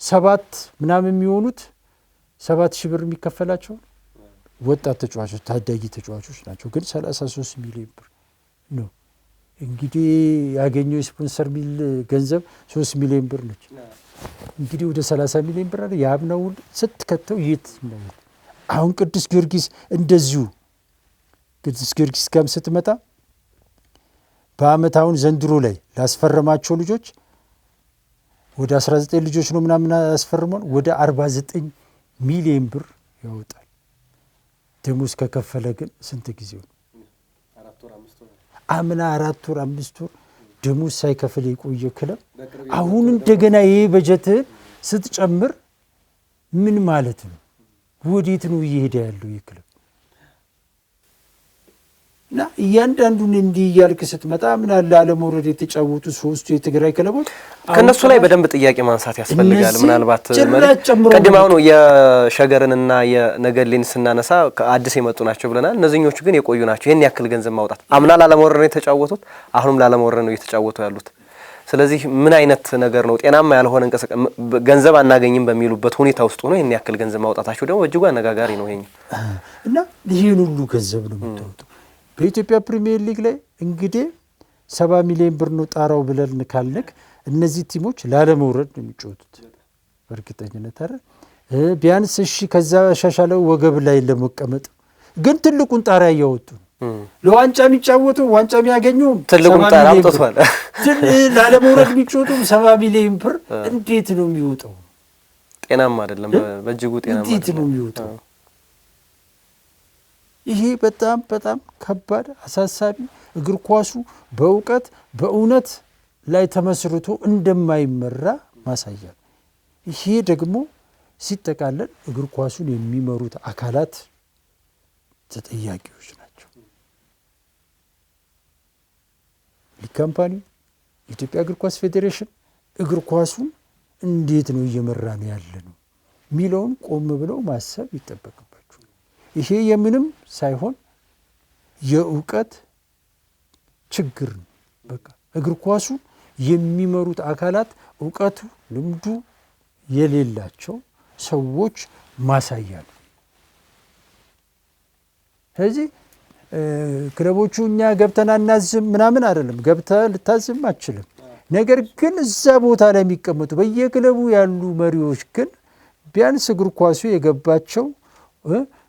7 ምናምን የሚሆኑት 7,000 ብር የሚከፈላቸው ወጣት ተጫዋቾች ታዳጊ ተጫዋቾች ናቸው። ግን 33 ሚሊዮን ብር ነው እንግዲህ ያገኘው ስፖንሰር ሚል ገንዘብ 3 ሚሊዮን ብር ነች። እንግዲህ ወደ 30 ሚሊዮን ብር አለ ያብነው ስትከተው የት ነው? አሁን ቅዱስ ጊዮርጊስ እንደዚሁ ቅዱስ ጊዮርጊስ ጋር ስትመጣ በአመት አሁን ዘንድሮ ላይ ላስፈረማቸው ልጆች ወደ 19 ልጆች ነው ምናምን ያስፈርማል። ወደ 49 ሚሊዮን ብር ያወጣል። ደሞዝ ከከፈለ ግን ስንት ጊዜው ነው? አምና 4 ወር 5 ወር ደሞዝ ሳይከፍል የቆየ ክለብ አሁን እንደገና ይሄ በጀትህን ስትጨምር ምን ማለት ነው? ወዴት ነው እየሄደ ያለው ይህ ክለብ? እና እያንዳንዱን እንዲህ እያልክ ስትመጣ ምን አለ አለመውረድ የተጫወቱ ሶስቱ የትግራይ ክለቦች ከነሱ ላይ በደንብ ጥያቄ ማንሳት ያስፈልጋል። ምናልባት ቀደም አሁን የሸገርንና የነገሌን ስናነሳ አዲስ የመጡ ናቸው ብለናል። እነዚህኞቹ ግን የቆዩ ናቸው። ይሄን ያክል ገንዘብ ማውጣት አምና ላለመውረድ ነው የተጫወቱት፣ አሁንም ላለመውረድ ነው እየተጫወቱ ያሉት። ስለዚህ ምን አይነት ነገር ነው? ጤናማ ያልሆነ እንቅስቃሴ ገንዘብ አናገኝም በሚሉበት ሁኔታ ውስጥ ሆኖ ይሄን ያክል ገንዘብ ማውጣታቸው ደግሞ እጅጉ አነጋጋሪ ነው። ይሄኛው እና ይሄን ሁሉ ገንዘብ ነው የምታወጣው በኢትዮጵያ ፕሪሚየር ሊግ ላይ እንግዲህ 70 ሚሊዮን ብር ነው ጣራው ብለን ካልነክ እነዚህ ቲሞች ላለመውረድ ነው የሚጫወቱት በእርግጠኝነት አይደል? ቢያንስ እሺ ከዛ ሻሻለው ወገብ ላይ ለመቀመጥ ግን ትልቁን ጣሪያ እያወጡ ለዋንጫ የሚጫወቱ ዋንጫ የሚያገኙ ትልቁን ጣራ አውጥቷል። ላለመውረድ የሚጫወቱ 70 ሚሊዮን ብር እንዴት ነው የሚወጣው? ጤናማ አይደለም። በእጅጉ ጤናማ እንዴት ነው የሚወጣው? ይሄ በጣም በጣም ከባድ አሳሳቢ እግር ኳሱ በእውቀት በእውነት ላይ ተመስርቶ እንደማይመራ ማሳያ ነው። ይሄ ደግሞ ሲጠቃለል እግር ኳሱን የሚመሩት አካላት ተጠያቂዎች ናቸው። ሊግ ካምፓኒው፣ የኢትዮጵያ እግር ኳስ ፌዴሬሽን እግር ኳሱን እንዴት ነው እየመራ ነው ያለ ነው ሚለውን ቆም ብለው ማሰብ ይጠበቅባል። ይሄ የምንም ሳይሆን የእውቀት ችግር ነው። በቃ እግር ኳሱ የሚመሩት አካላት እውቀቱ ልምዱ የሌላቸው ሰዎች ማሳያ ነው። ስለዚህ ክለቦቹ እኛ ገብተን አናዝም ምናምን አይደለም፣ ገብተህ ልታዝም አትችልም። ነገር ግን እዛ ቦታ ላይ የሚቀመጡ በየክለቡ ያሉ መሪዎች ግን ቢያንስ እግር ኳሱ የገባቸው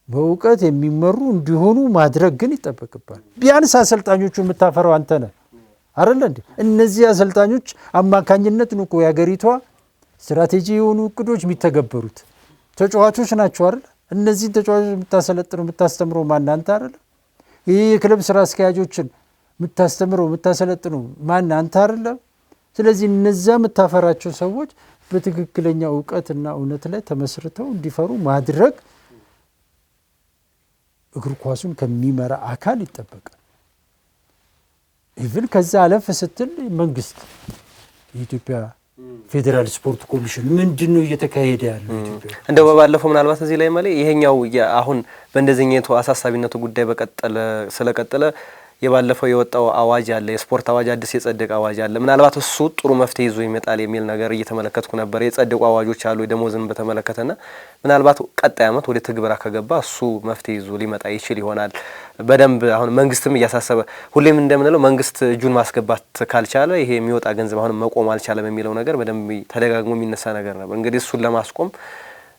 በእውቀት የሚመሩ እንዲሆኑ ማድረግ ግን ይጠበቅባል። ቢያንስ አሰልጣኞቹ የምታፈራው አንተ ነህ አይደል እንዴ? እነዚህ አሰልጣኞች አማካኝነት ነው እኮ የሀገሪቷ ስትራቴጂ የሆኑ እቅዶች የሚተገበሩት ተጫዋቾች ናቸው አይደል? እነዚህን ተጫዋቾች የምታሰለጥነው የምታስተምረው ማን? አንተ አይደል? ይህ የክለብ ስራ አስኪያጆችን የምታስተምረው የምታሰለጥነው ማን? አንተ አይደል? ስለዚህ እነዛ የምታፈራቸው ሰዎች በትክክለኛ እውቀትና እውነት ላይ ተመስርተው እንዲፈሩ ማድረግ እግር ኳሱን ከሚመራ አካል ይጠበቃል። ኢቭን ከዛ አለፍ ስትል መንግስት የኢትዮጵያ ፌዴራል ስፖርት ኮሚሽን ምንድነው እየተካሄደ ያለው? ኢትዮጵያ እንደው ባለፈው ምናልባት እዚህ ላይ ማለት ይሄኛው አሁን በእንደዚህኛው አሳሳቢነቱ ጉዳይ ስለቀጠለ የባለፈው የወጣው አዋጅ አለ፣ የስፖርት አዋጅ አዲስ የጸደቀ አዋጅ አለ። ምናልባት እሱ ጥሩ መፍትሄ ይዞ ይመጣል የሚል ነገር እየተመለከትኩ ነበር። የጸደቁ አዋጆች አሉ ደሞዝን በተመለከተና ምናልባት ቀጣይ ዓመት ወደ ትግበራ ከገባ እሱ መፍትሄ ይዞ ሊመጣ ይችል ይሆናል። በደንብ አሁን መንግስትም እያሳሰበ ሁሌም እንደምንለው መንግስት እጁን ማስገባት ካልቻለ ይሄ የሚወጣ ገንዘብ አሁን መቆም አልቻለም የሚለው ነገር በደንብ ተደጋግሞ የሚነሳ ነገር ነበር። እንግዲህ እሱን ለማስቆም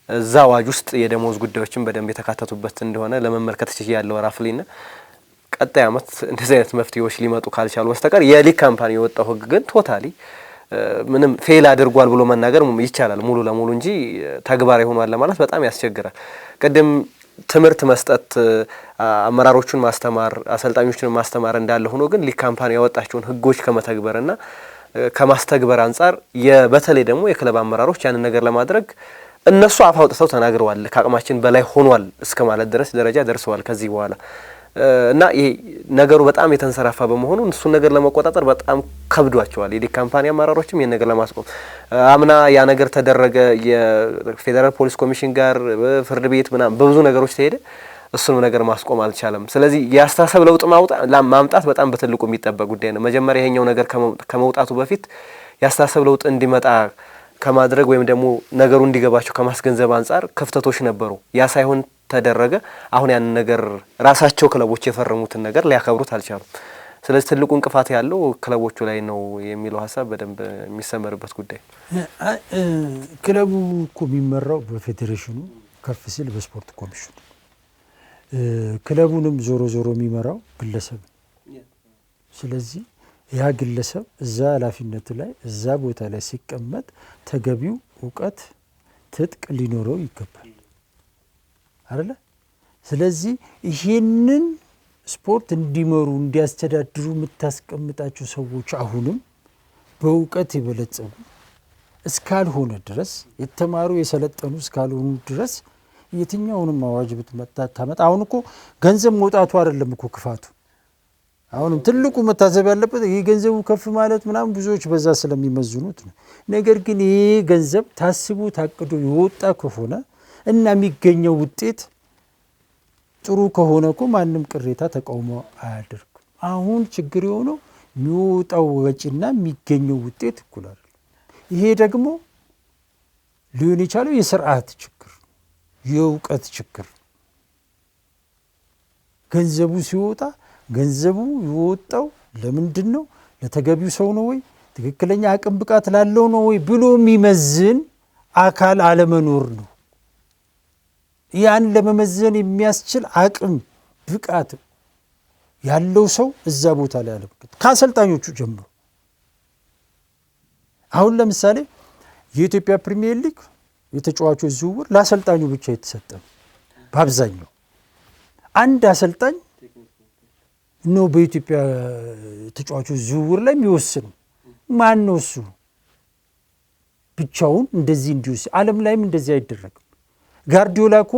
እዛ አዋጅ ውስጥ የደሞዝ ጉዳዮችን በደንብ የተካተቱበት እንደሆነ ለመመልከት ያለው ራፍሊና ቀጣይ ዓመት እንደዚህ አይነት መፍትሄዎች ሊመጡ ካልቻሉ በስተቀር የሊግ ካምፓኒ የወጣው ህግ ግን ቶታሊ ምንም ፌል አድርጓል ብሎ መናገር ይቻላል ሙሉ ለሙሉ እንጂ ተግባራዊ ሆኗል ለማለት በጣም ያስቸግራል። ቀደም ትምህርት መስጠት፣ አመራሮቹን ማስተማር፣ አሰልጣኞችን ማስተማር እንዳለ ሆኖ ግን ሊግ ካምፓኒ ያወጣቸውን ህጎች ከመተግበርና ከማስተግበር አንጻር በተለይ ደግሞ የክለብ አመራሮች ያንን ነገር ለማድረግ እነሱ አፍ አውጥተው ተናግረዋል። ከአቅማችን በላይ ሆኗል እስከ ማለት ድረስ ደረጃ ደርሰዋል ከዚህ በኋላ እና ይሄ ነገሩ በጣም የተንሰራፋ በመሆኑ እሱን ነገር ለመቆጣጠር በጣም ከብዷቸዋል። የሊግ ካምፓኒ አመራሮችም ይሄን ነገር ለማስቆም አምና ያ ነገር ተደረገ። የፌዴራል ፖሊስ ኮሚሽን ጋር ፍርድ ቤት ምናምን በብዙ ነገሮች ተሄደ። እሱን ነገር ማስቆም አልቻለም። ስለዚህ የአስተሳሰብ ለውጥ ማምጣት በጣም በትልቁ የሚጠበቅ ጉዳይ ነው። መጀመሪያ ይሄኛው ነገር ከመውጣቱ በፊት የአስተሳሰብ ለውጥ እንዲመጣ ከማድረግ ወይም ደግሞ ነገሩ እንዲገባቸው ከማስገንዘብ አንጻር ክፍተቶች ነበሩ። ያ ሳይሆን ተደረገ። አሁን ያን ነገር ራሳቸው ክለቦች የፈረሙትን ነገር ሊያከብሩት አልቻሉም። ስለዚህ ትልቁ እንቅፋት ያለው ክለቦቹ ላይ ነው የሚለው ሀሳብ በደንብ የሚሰመርበት ጉዳይ። ክለቡ እኮ የሚመራው በፌዴሬሽኑ ከፍ ሲል በስፖርት ኮሚሽኑ፣ ክለቡንም ዞሮ ዞሮ የሚመራው ግለሰብ። ስለዚህ ያ ግለሰብ እዛ ኃላፊነቱ ላይ እዛ ቦታ ላይ ሲቀመጥ ተገቢው እውቀት ትጥቅ ሊኖረው ይገባል አይደለ? ስለዚህ ይሄንን ስፖርት እንዲመሩ እንዲያስተዳድሩ የምታስቀምጣቸው ሰዎች አሁንም በእውቀት የበለጸጉ እስካልሆነ ድረስ የተማሩ የሰለጠኑ እስካልሆኑ ድረስ የትኛውንም አዋጅ ብትመጣ አሁን እኮ ገንዘብ መውጣቱ አይደለም እኮ ክፋቱ። አሁንም ትልቁ መታዘብ ያለበት ይሄ ገንዘቡ ከፍ ማለት ምናምን ብዙዎች በዛ ስለሚመዝኑት ነው። ነገር ግን ይሄ ገንዘብ ታስቦ ታቅዶ የወጣ ከሆነ እና የሚገኘው ውጤት ጥሩ ከሆነ እኮ ማንም ቅሬታ ተቃውሞ አያደርግም። አሁን ችግር የሆነው የሚወጣው ወጪና የሚገኘው ውጤት እኩል አይደለም። ይሄ ደግሞ ሊሆን የቻለው የስርዓት ችግር፣ የእውቀት ችግር። ገንዘቡ ሲወጣ ገንዘቡ የወጣው ለምንድን ነው? ለተገቢው ሰው ነው ወይ? ትክክለኛ አቅም ብቃት ላለው ነው ወይ ብሎ የሚመዝን አካል አለመኖር ነው። ያን ለመመዘን የሚያስችል አቅም ብቃት ያለው ሰው እዛ ቦታ ላይ አለበት፣ ከአሰልጣኞቹ ጀምሮ። አሁን ለምሳሌ የኢትዮጵያ ፕሪሚየር ሊግ የተጫዋቾች ዝውውር ለአሰልጣኙ ብቻ የተሰጠ ነው። በአብዛኛው አንድ አሰልጣኝ ነው በኢትዮጵያ ተጫዋቾች ዝውውር ላይ የሚወስነው። ማን ነው እሱ? ብቻውን እንደዚህ እንዲወስን ዓለም ላይም እንደዚህ አይደረግም። ጋርዲዮላ እኮ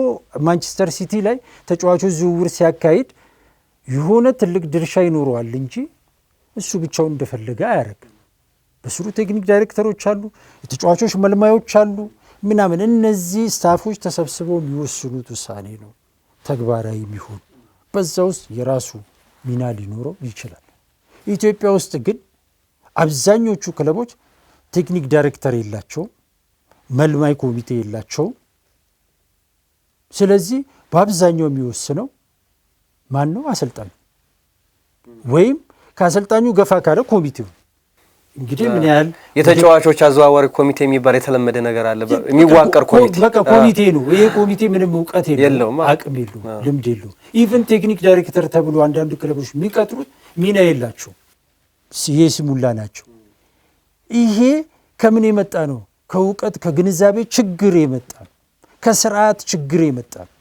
ማንቸስተር ሲቲ ላይ ተጫዋቾች ዝውውር ሲያካሂድ የሆነ ትልቅ ድርሻ ይኖረዋል እንጂ እሱ ብቻውን እንደፈለገ አያደርግም። በስሩ ቴክኒክ ዳይሬክተሮች አሉ፣ የተጫዋቾች መልማዮች አሉ ምናምን። እነዚህ ስታፎች ተሰብስበው የሚወስኑት ውሳኔ ነው ተግባራዊ የሚሆን። በዛ ውስጥ የራሱ ሚና ሊኖረው ይችላል። ኢትዮጵያ ውስጥ ግን አብዛኞቹ ክለቦች ቴክኒክ ዳይሬክተር የላቸውም፣ መልማይ ኮሚቴ የላቸውም። ስለዚህ በአብዛኛው የሚወስነው ማን ነው? አሰልጣኙ ወይም ከአሰልጣኙ ገፋ ካለ ኮሚቴው። እንግዲህ ምን ያህል የተጫዋቾች አዘዋዋሪ ኮሚቴ የሚባል የተለመደ ነገር አለ፣ የሚዋቀር ኮሚቴ። በቃ ኮሚቴ ነው ይሄ። ኮሚቴ ምንም እውቀት የለውም፣ አቅም የለውም፣ ልምድ የለውም። ኢቭን ቴክኒክ ዳይሬክተር ተብሎ አንዳንድ ክለቦች የሚቀጥሩት ሚና የላቸው፣ የስሙላ ናቸው። ይሄ ከምን የመጣ ነው? ከእውቀት ከግንዛቤ ችግር የመጣ ነው፣ ከስርዓት ችግር የመጣ ነው።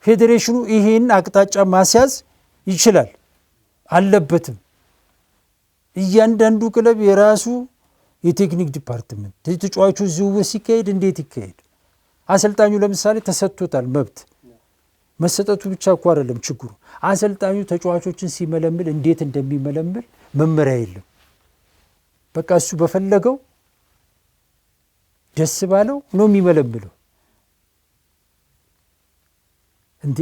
ፌዴሬሽኑ ይሄን አቅጣጫ ማስያዝ ይችላል አለበትም። እያንዳንዱ ክለብ የራሱ የቴክኒክ ዲፓርትመንት፣ የተጫዋቾች ዝውውር ሲካሄድ እንዴት ይካሄድ? አሰልጣኙ ለምሳሌ ተሰጥቶታል መብት። መሰጠቱ ብቻ እኮ አይደለም ችግሩ። አሰልጣኙ ተጫዋቾችን ሲመለምል እንዴት እንደሚመለምል መመሪያ የለም። በቃ እሱ በፈለገው ደስ ባለው ነው የሚመለምለው። እንዴ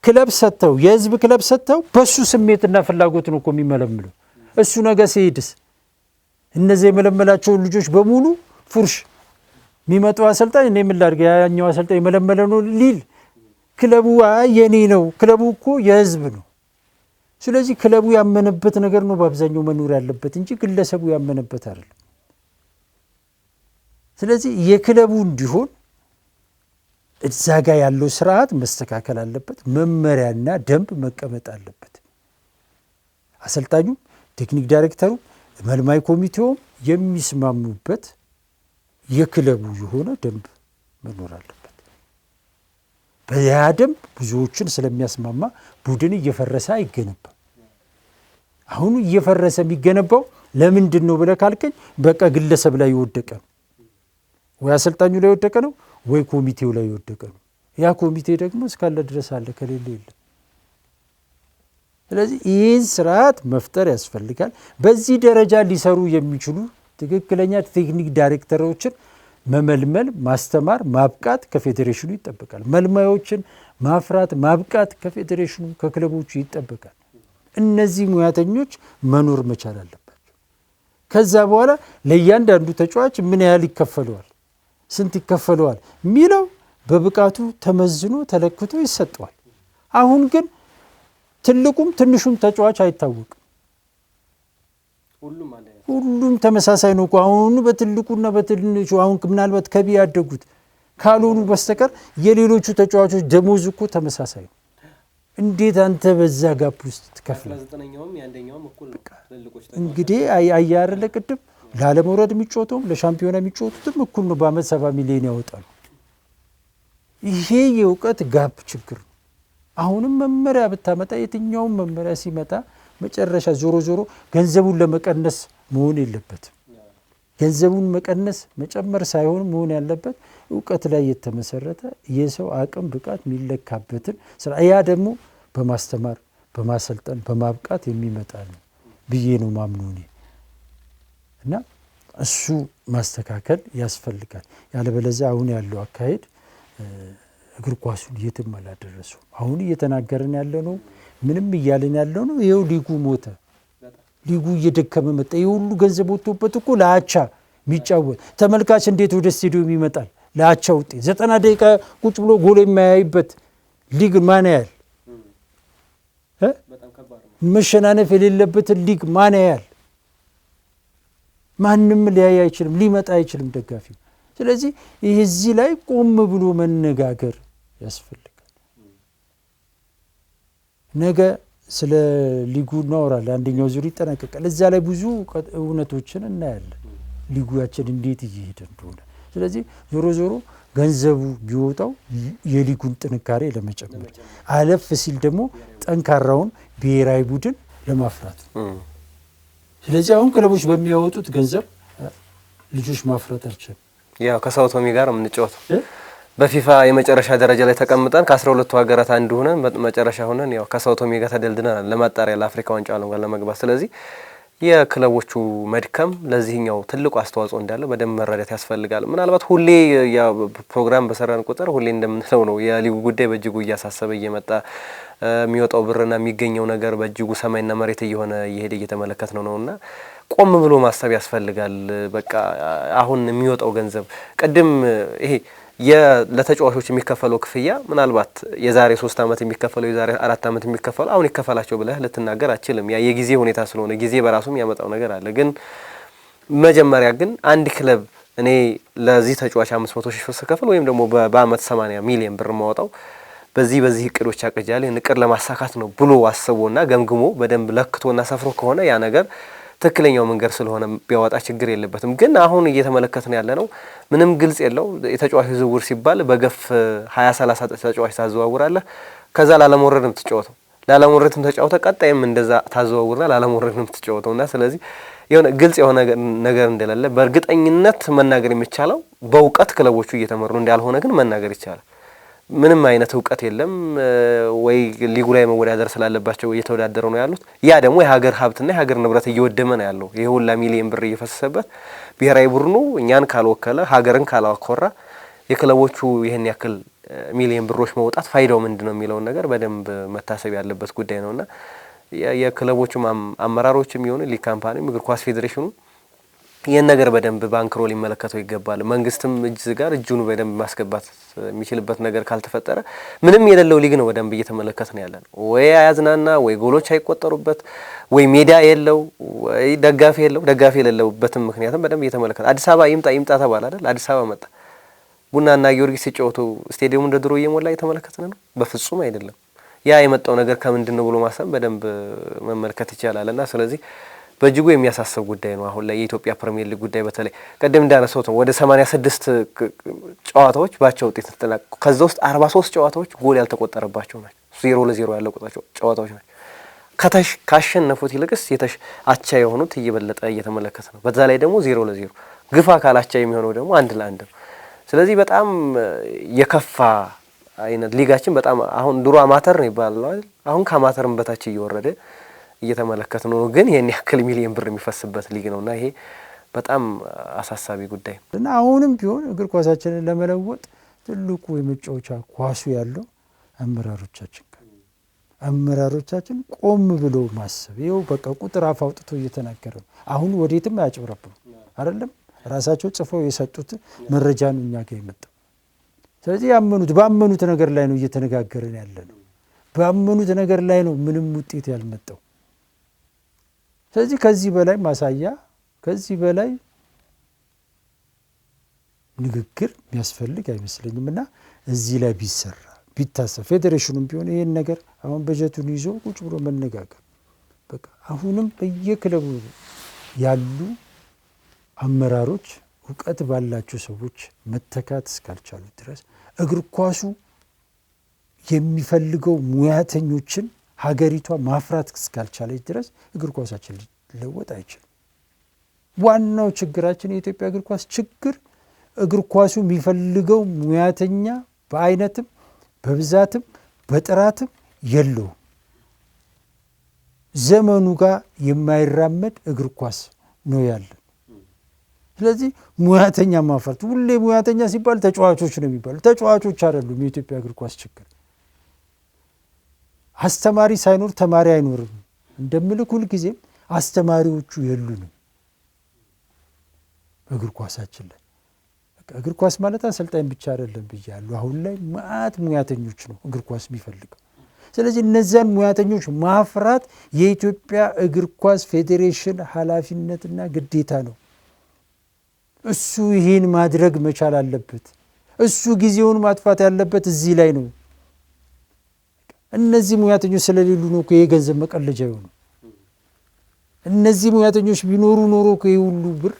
ክለብ ሰጥተው የህዝብ ክለብ ሰጥተው በሱ ስሜትና ፍላጎት ነው እኮ የሚመለምለው። እሱ ነገ ሲሄድስ እነዚህ የመለመላቸውን ልጆች በሙሉ ፉርሽ የሚመጣው አሰልጣኝ እኔ ምን ላድርግ ያኛው አሰልጣኝ የመለመለ ነው ሊል፣ ክለቡ የኔ ነው፣ ክለቡ እኮ የህዝብ ነው። ስለዚህ ክለቡ ያመነበት ነገር ነው በአብዛኛው መኖር ያለበት እንጂ ግለሰቡ ያመነበት አይደለም። ስለዚህ የክለቡ እንዲሆን እዛ ጋ ያለው ስርዓት መስተካከል አለበት። መመሪያና ደንብ መቀመጥ አለበት። አሰልጣኙ፣ ቴክኒክ ዳይሬክተሩ፣ መልማይ ኮሚቴውም የሚስማሙበት የክለቡ የሆነ ደንብ መኖር አለበት። በያ ደንብ ብዙዎችን ስለሚያስማማ ቡድን እየፈረሰ አይገነባም። አሁኑ እየፈረሰ የሚገነባው ለምንድን ነው ብለህ ካልከኝ በቃ ግለሰብ ላይ የወደቀ ነው፣ ወይ አሰልጣኙ ላይ የወደቀ ነው፣ ወይ ኮሚቴው ላይ የወደቀ ነው። ያ ኮሚቴ ደግሞ እስካለ ድረስ አለ፣ ከሌለ የለም። ስለዚህ ይህን ስርዓት መፍጠር ያስፈልጋል። በዚህ ደረጃ ሊሰሩ የሚችሉ ትክክለኛ ቴክኒክ ዳይሬክተሮችን መመልመል፣ ማስተማር፣ ማብቃት ከፌዴሬሽኑ ይጠበቃል። መልማዮችን ማፍራት፣ ማብቃት ከፌዴሬሽኑ ከክለቦቹ ይጠበቃል። እነዚህ ሙያተኞች መኖር መቻል አለባቸው። ከዛ በኋላ ለእያንዳንዱ ተጫዋች ምን ያህል ይከፈለዋል፣ ስንት ይከፈለዋል የሚለው በብቃቱ ተመዝኖ ተለክቶ ይሰጠዋል። አሁን ግን ትልቁም ትንሹም ተጫዋች አይታወቅም። ሁሉም ተመሳሳይ ነው። አሁን በትልቁና በትንሹ አሁን ምናልባት ከቢ ያደጉት ካልሆኑ በስተቀር የሌሎቹ ተጫዋቾች ደሞዝ እኮ ተመሳሳይ ነው። እንዴት አንተ በዛ ጋፕ ውስጥ ትከፍላለህ? እንግዲህ አያረለ ቅድም ላለመውረድ የሚጫወተውም ለሻምፒዮና የሚጫወቱትም እኩል ነው። በአመት 70 ሚሊዮን ያወጣሉ። ይሄ የእውቀት ጋፕ ችግር ነው። አሁንም መመሪያ ብታመጣ የትኛውም መመሪያ ሲመጣ መጨረሻ ዞሮ ዞሮ ገንዘቡን ለመቀነስ መሆን የለበትም። ገንዘቡን መቀነስ መጨመር ሳይሆን መሆን ያለበት እውቀት ላይ የተመሰረተ የሰው አቅም ብቃት የሚለካበትን ስራ ያ ደግሞ በማስተማር በማሰልጠን በማብቃት የሚመጣ ነው ብዬ ነው ማምነው እና እሱ ማስተካከል ያስፈልጋል። ያለበለዚያ አሁን ያለው አካሄድ እግር ኳሱን የትም አላደረሰው። አሁን እየተናገርን ያለነው ምንም እያልን ያለው ነው ይሄው ሊጉ ሞተ፣ ሊጉ እየደከመ መጣ። ይሄ ሁሉ ገንዘብ ወጥቶበት እኮ ለአቻ የሚጫወት ተመልካች እንዴት ወደ ስቴዲየም ይመጣል? ለአቻ ውጤት 90 ደቂቃ ቁጭ ብሎ ጎል የማያይበት ሊግ ማን ያያል? መሸናነፍ የሌለበትን ሊግ ማን ያያል? ማንም ሊያይ አይችልም፣ ሊመጣ አይችልም ደጋፊው። ስለዚህ እዚህ ላይ ቆም ብሎ መነጋገር ያስፈልጋል። ነገ ስለ ሊጉ እናወራለን፣ አንደኛው ዙር ይጠናቀቃል። እዛ ላይ ብዙ እውነቶችን እናያለን፣ ሊጉያችን እንዴት እየሄደ እንደሆነ። ስለዚህ ዞሮ ዞሮ ገንዘቡ ቢወጣው የሊጉን ጥንካሬ ለመጨመር አለፍ ሲል ደግሞ ጠንካራውን ብሔራዊ ቡድን ለማፍራት ነው። ስለዚህ አሁን ክለቦች በሚያወጡት ገንዘብ ልጆች ማፍራት አልቻለም። ያው ከሳኦ ቶሚ ጋር የምንጫወተው በፊፋ የመጨረሻ ደረጃ ላይ ተቀምጠን ከ12ቱ ሀገራት አንዱ ሆነን መጨረሻ ሆነን ያው ከሳኦ ቶሚ ጋር ተደልድነናል ለማጣሪያ ለአፍሪካ ዋንጫ ዓለም ጋር ለመግባት። ስለዚህ የክለቦቹ መድከም ለዚህኛው ትልቁ አስተዋጽኦ እንዳለው በደንብ መረዳት ያስፈልጋል። ምናልባት ሁሌ ያው ፕሮግራም በሰራን ቁጥር ሁሌ እንደምንለው ነው የሊጉ ጉዳይ በእጅጉ እያሳሰበ እየመጣ የሚወጣው ብርና የሚገኘው ነገር በእጅጉ ሰማይና መሬት እየሆነ እየሄደ እየተመለከት ነውና ቆም ብሎ ማሰብ ያስፈልጋል። በቃ አሁን የሚወጣው ገንዘብ ቅድም ይሄ ለተጫዋቾች የሚከፈለው ክፍያ ምናልባት የዛሬ 3 ዓመት የሚከፈለው የዛሬ 4 ዓመት የሚከፈለው አሁን ይከፈላቸው ብለህ ልትናገር አትችልም። ያ የጊዜ ሁኔታ ስለሆነ ጊዜ በራሱም ያመጣው ነገር አለ። ግን መጀመሪያ ግን አንድ ክለብ እኔ ለዚህ ተጫዋች 500,000 ብር ስከፍል ወይም ደግሞ በአመት 80 ሚሊዮን ብር ማውጣው በዚህ እቅዶች አቅጃለሁ እቅድ ለማሳካት ነው ብሎ አስቦና ገምግሞ በደንብ ለክቶና ሰፍሮ ከሆነ ያ ነገር ትክክለኛው መንገድ ስለሆነ ቢያወጣ ችግር የለበትም። ግን አሁን እየተመለከትን ያለ ነው ምንም ግልጽ የለው። የተጫዋች ዝውውር ሲባል በገፍ 20-30 ተጫዋች ታዘዋውራለህ። ከዛ ላለመውረድም ትጫወተው ላለመውረድም ተጫወተ ቀጣይም እንደዛ ታዘዋውርና ላለመውረድም ትጫወተውና ስለዚህ የሆነ ግልጽ የሆነ ነገር እንደሌለ በእርግጠኝነት መናገር የሚቻለው በእውቀት ክለቦቹ እየተመሩ እንዳልሆነ ግን መናገር ይቻላል። ምንም አይነት እውቀት የለም ወይ ሊጉ ላይ መወዳደር ስላለባቸው እየተወዳደሩ ነው ያሉት። ያ ደግሞ የሀገር ሀብትና የሀገር ንብረት እየወደመ ነው ያለው። ይሄ ሁላ ሚሊዮን ብር እየፈሰሰበት ብሔራዊ ቡድኑ እኛን ካልወከለ ሀገርን ካላኮራ የክለቦቹ ይሄን ያክል ሚሊዮን ብሮች መውጣት ፋይዳው ምንድነው የሚለውን ነገር በደንብ መታሰብ ያለበት ጉዳይ ነውና የክለቦቹም አመራሮችም ይሁን ሊግ ካምፓኒም እግር ኳስ ፌዴሬሽኑ ይሄን ነገር በደንብ ባንክሮ ሊመለከተው ይገባል። መንግስትም እጁን በደንብ ማስገባት የሚችልበት ነገር ካልተፈጠረ ምንም የሌለው ሊግ ነው በደንብ እየተመለከተ ነው ያለን። ወይ አያዝናና ወይ ጎሎች አይቆጠሩበት ወይ ሜዳ የለው ወይ ደጋፊ የለው። ደጋፊ የሌለበትም ምክንያቱም በደንብ እየተመለከተ አዲስ አበባ ይምጣ ተባለ አይደል? አዲስ አበባ መጣ። ቡናና ጊዮርጊስ ሲጫወቱ ስቴዲየሙ እንደ ድሮ እየሞላ እየተመለከተን ነው? በፍጹም አይደለም። ያ የመጣው ነገር ከምንድነው ብሎ ማሰብ በደንብ መመልከት ይቻላልና ስለዚህ በእጅጉ የሚያሳስብ ጉዳይ ነው። አሁን ላይ የኢትዮጵያ ፕሪሚየር ሊግ ጉዳይ በተለይ ቀደም እንዳነሳሁት ወደ 86 ጨዋታዎች ባቻ ውጤት ተጠናቀቁ። ከዛ ውስጥ 43 ጨዋታዎች ጎል ያልተቆጠረባቸው ናቸው። 0-0 ያለቁ ጨዋታዎች ናቸው። ካሸነፉት ይልቅስ አቻ የሆኑት እየበለጠ እየተመለከተ ነው። በዛ ላይ ደግሞ 0-0 ግፋ ካላቻ የሚሆነው ደግሞ 1-1 ነው። ስለዚህ በጣም የከፋ አይነት ሊጋችን በጣም አሁን ድሮ አማተር ነው ይባላል። አሁን ከአማተርም በታች እየወረደ እየተመለከተ ነው። ግን ይሄን ያክል ሚሊዮን ብር የሚፈስበት ሊግ ነውና ይሄ በጣም አሳሳቢ ጉዳይ እና አሁንም ቢሆን እግር ኳሳችንን ለመለወጥ ትልቁ የመጫወቻ ኳሱ ያለው አመራሮቻችን ቆም ብሎ ማሰብ። ይኸው በቃ ቁጥር አፍ አውጥቶ እየተናገረ ነው። አሁን ወዴትም አያጭበረብሩ አይደለም። ራሳቸው ጽፈው የሰጡት መረጃ ነው እኛ ጋር የመጣው። ስለዚህ ባመኑት ነገር ላይ ነው እየተነጋገረን ያለ ነው። ባመኑት ነገር ላይ ነው ምንም ውጤት ያልመጣው። ስለዚህ ከዚህ በላይ ማሳያ ከዚህ በላይ ንግግር የሚያስፈልግ አይመስለኝም እና እዚህ ላይ ቢሰራ ቢታሰብ ፌዴሬሽኑም ቢሆን ይሄን ነገር አሁን በጀቱን ይዞ ቁጭ ብሎ መነጋገር በቃ አሁንም በየክለቡ ያሉ አመራሮች እውቀት ባላቸው ሰዎች መተካት እስካልቻሉ ድረስ እግር ኳሱ የሚፈልገው ሙያተኞችን ሀገሪቷ ማፍራት እስካልቻለች ድረስ እግር ኳሳችን ሊለወጥ አይችልም። ዋናው ችግራችን የኢትዮጵያ እግር ኳስ ችግር እግር ኳሱ የሚፈልገው ሙያተኛ በአይነትም በብዛትም በጥራትም የለውም። ዘመኑ ጋር የማይራመድ እግር ኳስ ነው ያለን። ስለዚህ ሙያተኛ ማፍራት፣ ሁሌ ሙያተኛ ሲባል ተጫዋቾች ነው የሚባሉ። ተጫዋቾች አይደሉም የኢትዮጵያ እግር ኳስ ችግር። አስተማሪ ሳይኖር ተማሪ አይኖርም እንደምልክ ሁልጊዜም አስተማሪዎቹ የሉንም እግር ኳሳችን ላይ። እግር ኳስ ማለት አሰልጣኝ ብቻ አይደለም ብያለሁ። አሁን ላይ ማአት ሙያተኞች ነው እግር ኳስ የሚፈልገው። ስለዚህ እነዚያን ሙያተኞች ማፍራት የኢትዮጵያ እግር ኳስ ፌዴሬሽን ኃላፊነትና ግዴታ ነው። እሱ ይህን ማድረግ መቻል አለበት። እሱ ጊዜውን ማጥፋት ያለበት እዚህ ላይ ነው። እነዚህ ሙያተኞች ስለሌሉ ነው እኮ የገንዘብ መቀለጃ ይሆኑ። እነዚህ ሙያተኞች ቢኖሩ ኖሮ እኮ ሁሉ ብር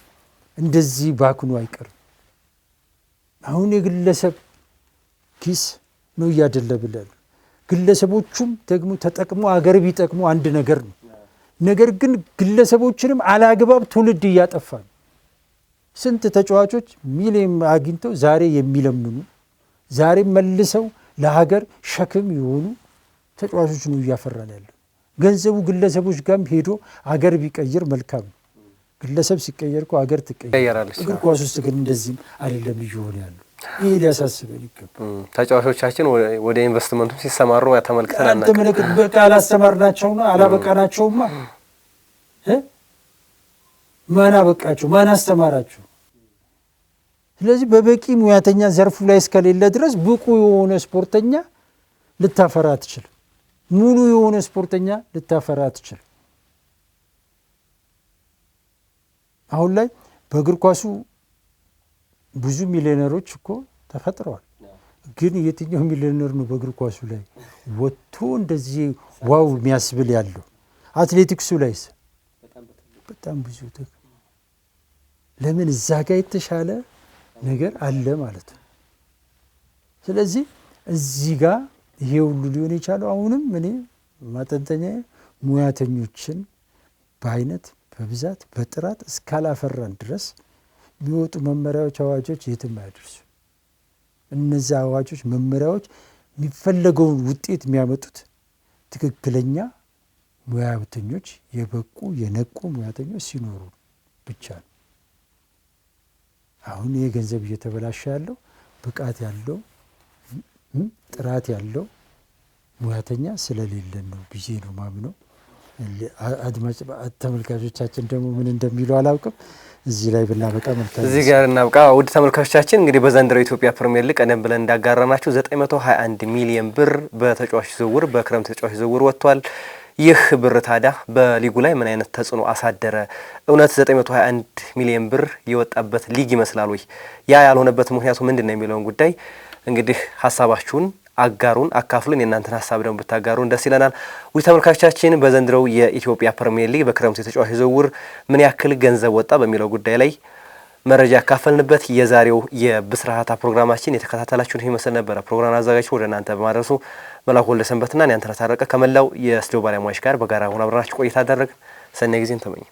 እንደዚህ ባክኑ አይቀርም። አሁን የግለሰብ ኪስ ነው እያደለብላል። ግለሰቦቹም ደግሞ ተጠቅሞ አገር ቢጠቅሙ አንድ ነገር ነው። ነገር ግን ግለሰቦችንም አላግባብ ትውልድ እያጠፋ ነው። ስንት ተጫዋቾች ሚሊዮን አግኝተው ዛሬ የሚለምኑ ዛሬ መልሰው ለሀገር ሸክም የሆኑ ተጫዋቾች ነው እያፈራን ያለው። ገንዘቡ ግለሰቦች ጋርም ሄዶ አገር ቢቀይር መልካም ነው። ግለሰብ ሲቀየር እኮ አገር ትቀየራለች። እግር ኳስ ውስጥ ግን እንደዚህም አይደለም እየሆነ ያለው። ይሄ ሊያሳስበን ይገባል። ተጫዋቾቻችን ወደ ኢንቨስትመንቱ ሲሰማሩ ተመልክተናል። በቃ አላስተማርናቸውና አላበቃናቸውማ። ማን አበቃቸው? ማን አስተማራቸው? ስለዚህ በበቂ ሙያተኛ ዘርፉ ላይ እስከሌለ ድረስ ብቁ የሆነ ስፖርተኛ ልታፈራ አትችልም። ሙሉ የሆነ ስፖርተኛ ልታፈራ አትችልም። አሁን ላይ በእግር ኳሱ ብዙ ሚሊዮነሮች እኮ ተፈጥረዋል። ግን የትኛው ሚሊዮነር ነው በእግር ኳሱ ላይ ወጥቶ እንደዚህ ዋው የሚያስብል ያለው? አትሌቲክሱ ላይስ በጣም ብዙ ለምን እዛ ጋር የተሻለ ነገር አለ ማለት ነው። ስለዚህ እዚህ ጋር ይሄ ሁሉ ሊሆን የቻለው አሁንም እኔ ማጠንጠኛ ሙያተኞችን በአይነት በብዛት በጥራት እስካላፈራን ድረስ የሚወጡ መመሪያዎች፣ አዋጆች የትም አያደርሱ። እነዚህ አዋጆች፣ መመሪያዎች የሚፈለገውን ውጤት የሚያመጡት ትክክለኛ ሙያተኞች፣ የበቁ የነቁ ሙያተኞች ሲኖሩ ብቻ ነው። አሁን ይህ ገንዘብ እየተበላሸ ያለው ብቃት ያለው ጥራት ያለው ሙያተኛ ስለሌለን ነው ብዬ ነው ማምነው። አድማጭ ተመልካቾቻችን ደግሞ ምን እንደሚሉ አላውቅም። እዚህ ላይ ብናበቃ መልካም። እዚህ ጋር እናብቃ። ውድ ተመልካቾቻችን እንግዲህ በዘንድሮው የኢትዮጵያ ፕሪሚየር ሊግ ቀደም ብለን እንዳጋራናችሁ 921 ሚሊዮን ብር በተጫዋች ዝውውር በክረምት ተጫዋች ዝውውር ወጥቷል። ይህ ብር ታዲያ በሊጉ ላይ ምን አይነት ተጽዕኖ አሳደረ? እውነት 921 ሚሊዮን ብር የወጣበት ሊግ ይመስላል ወይ? ያ ያልሆነበት ምክንያቱ ምንድነው የሚለውን ጉዳይ እንግዲህ ሀሳባችሁን አጋሩን፣ አካፍሉን። የእናንተን ሀሳብ ደግሞ ብታጋሩን ደስ ይለናል። ውድ ተመልካቾቻችን በዘንድሮው የኢትዮጵያ ፕሪሚየር ሊግ በክረምቱ የተጫዋች ዝውውር ምን ያክል ገንዘብ ወጣ በሚለው ጉዳይ ላይ መረጃ ያካፈልንበት የዛሬው የብስራታ ፕሮግራማችን የተከታተላችሁን ይመስል ነበረ። ፕሮግራም አዘጋጅቶ ወደ እናንተ በማድረሱ መላኩ ወልደሰንበትና እኔ አንተነህ ታረቀ ከመላው የስቱዲዮ ባለሙያዎች ጋር በጋራ ሆነን አብረናችሁ ቆይታ አደረግን። ሰናይ ጊዜን ተመኘን።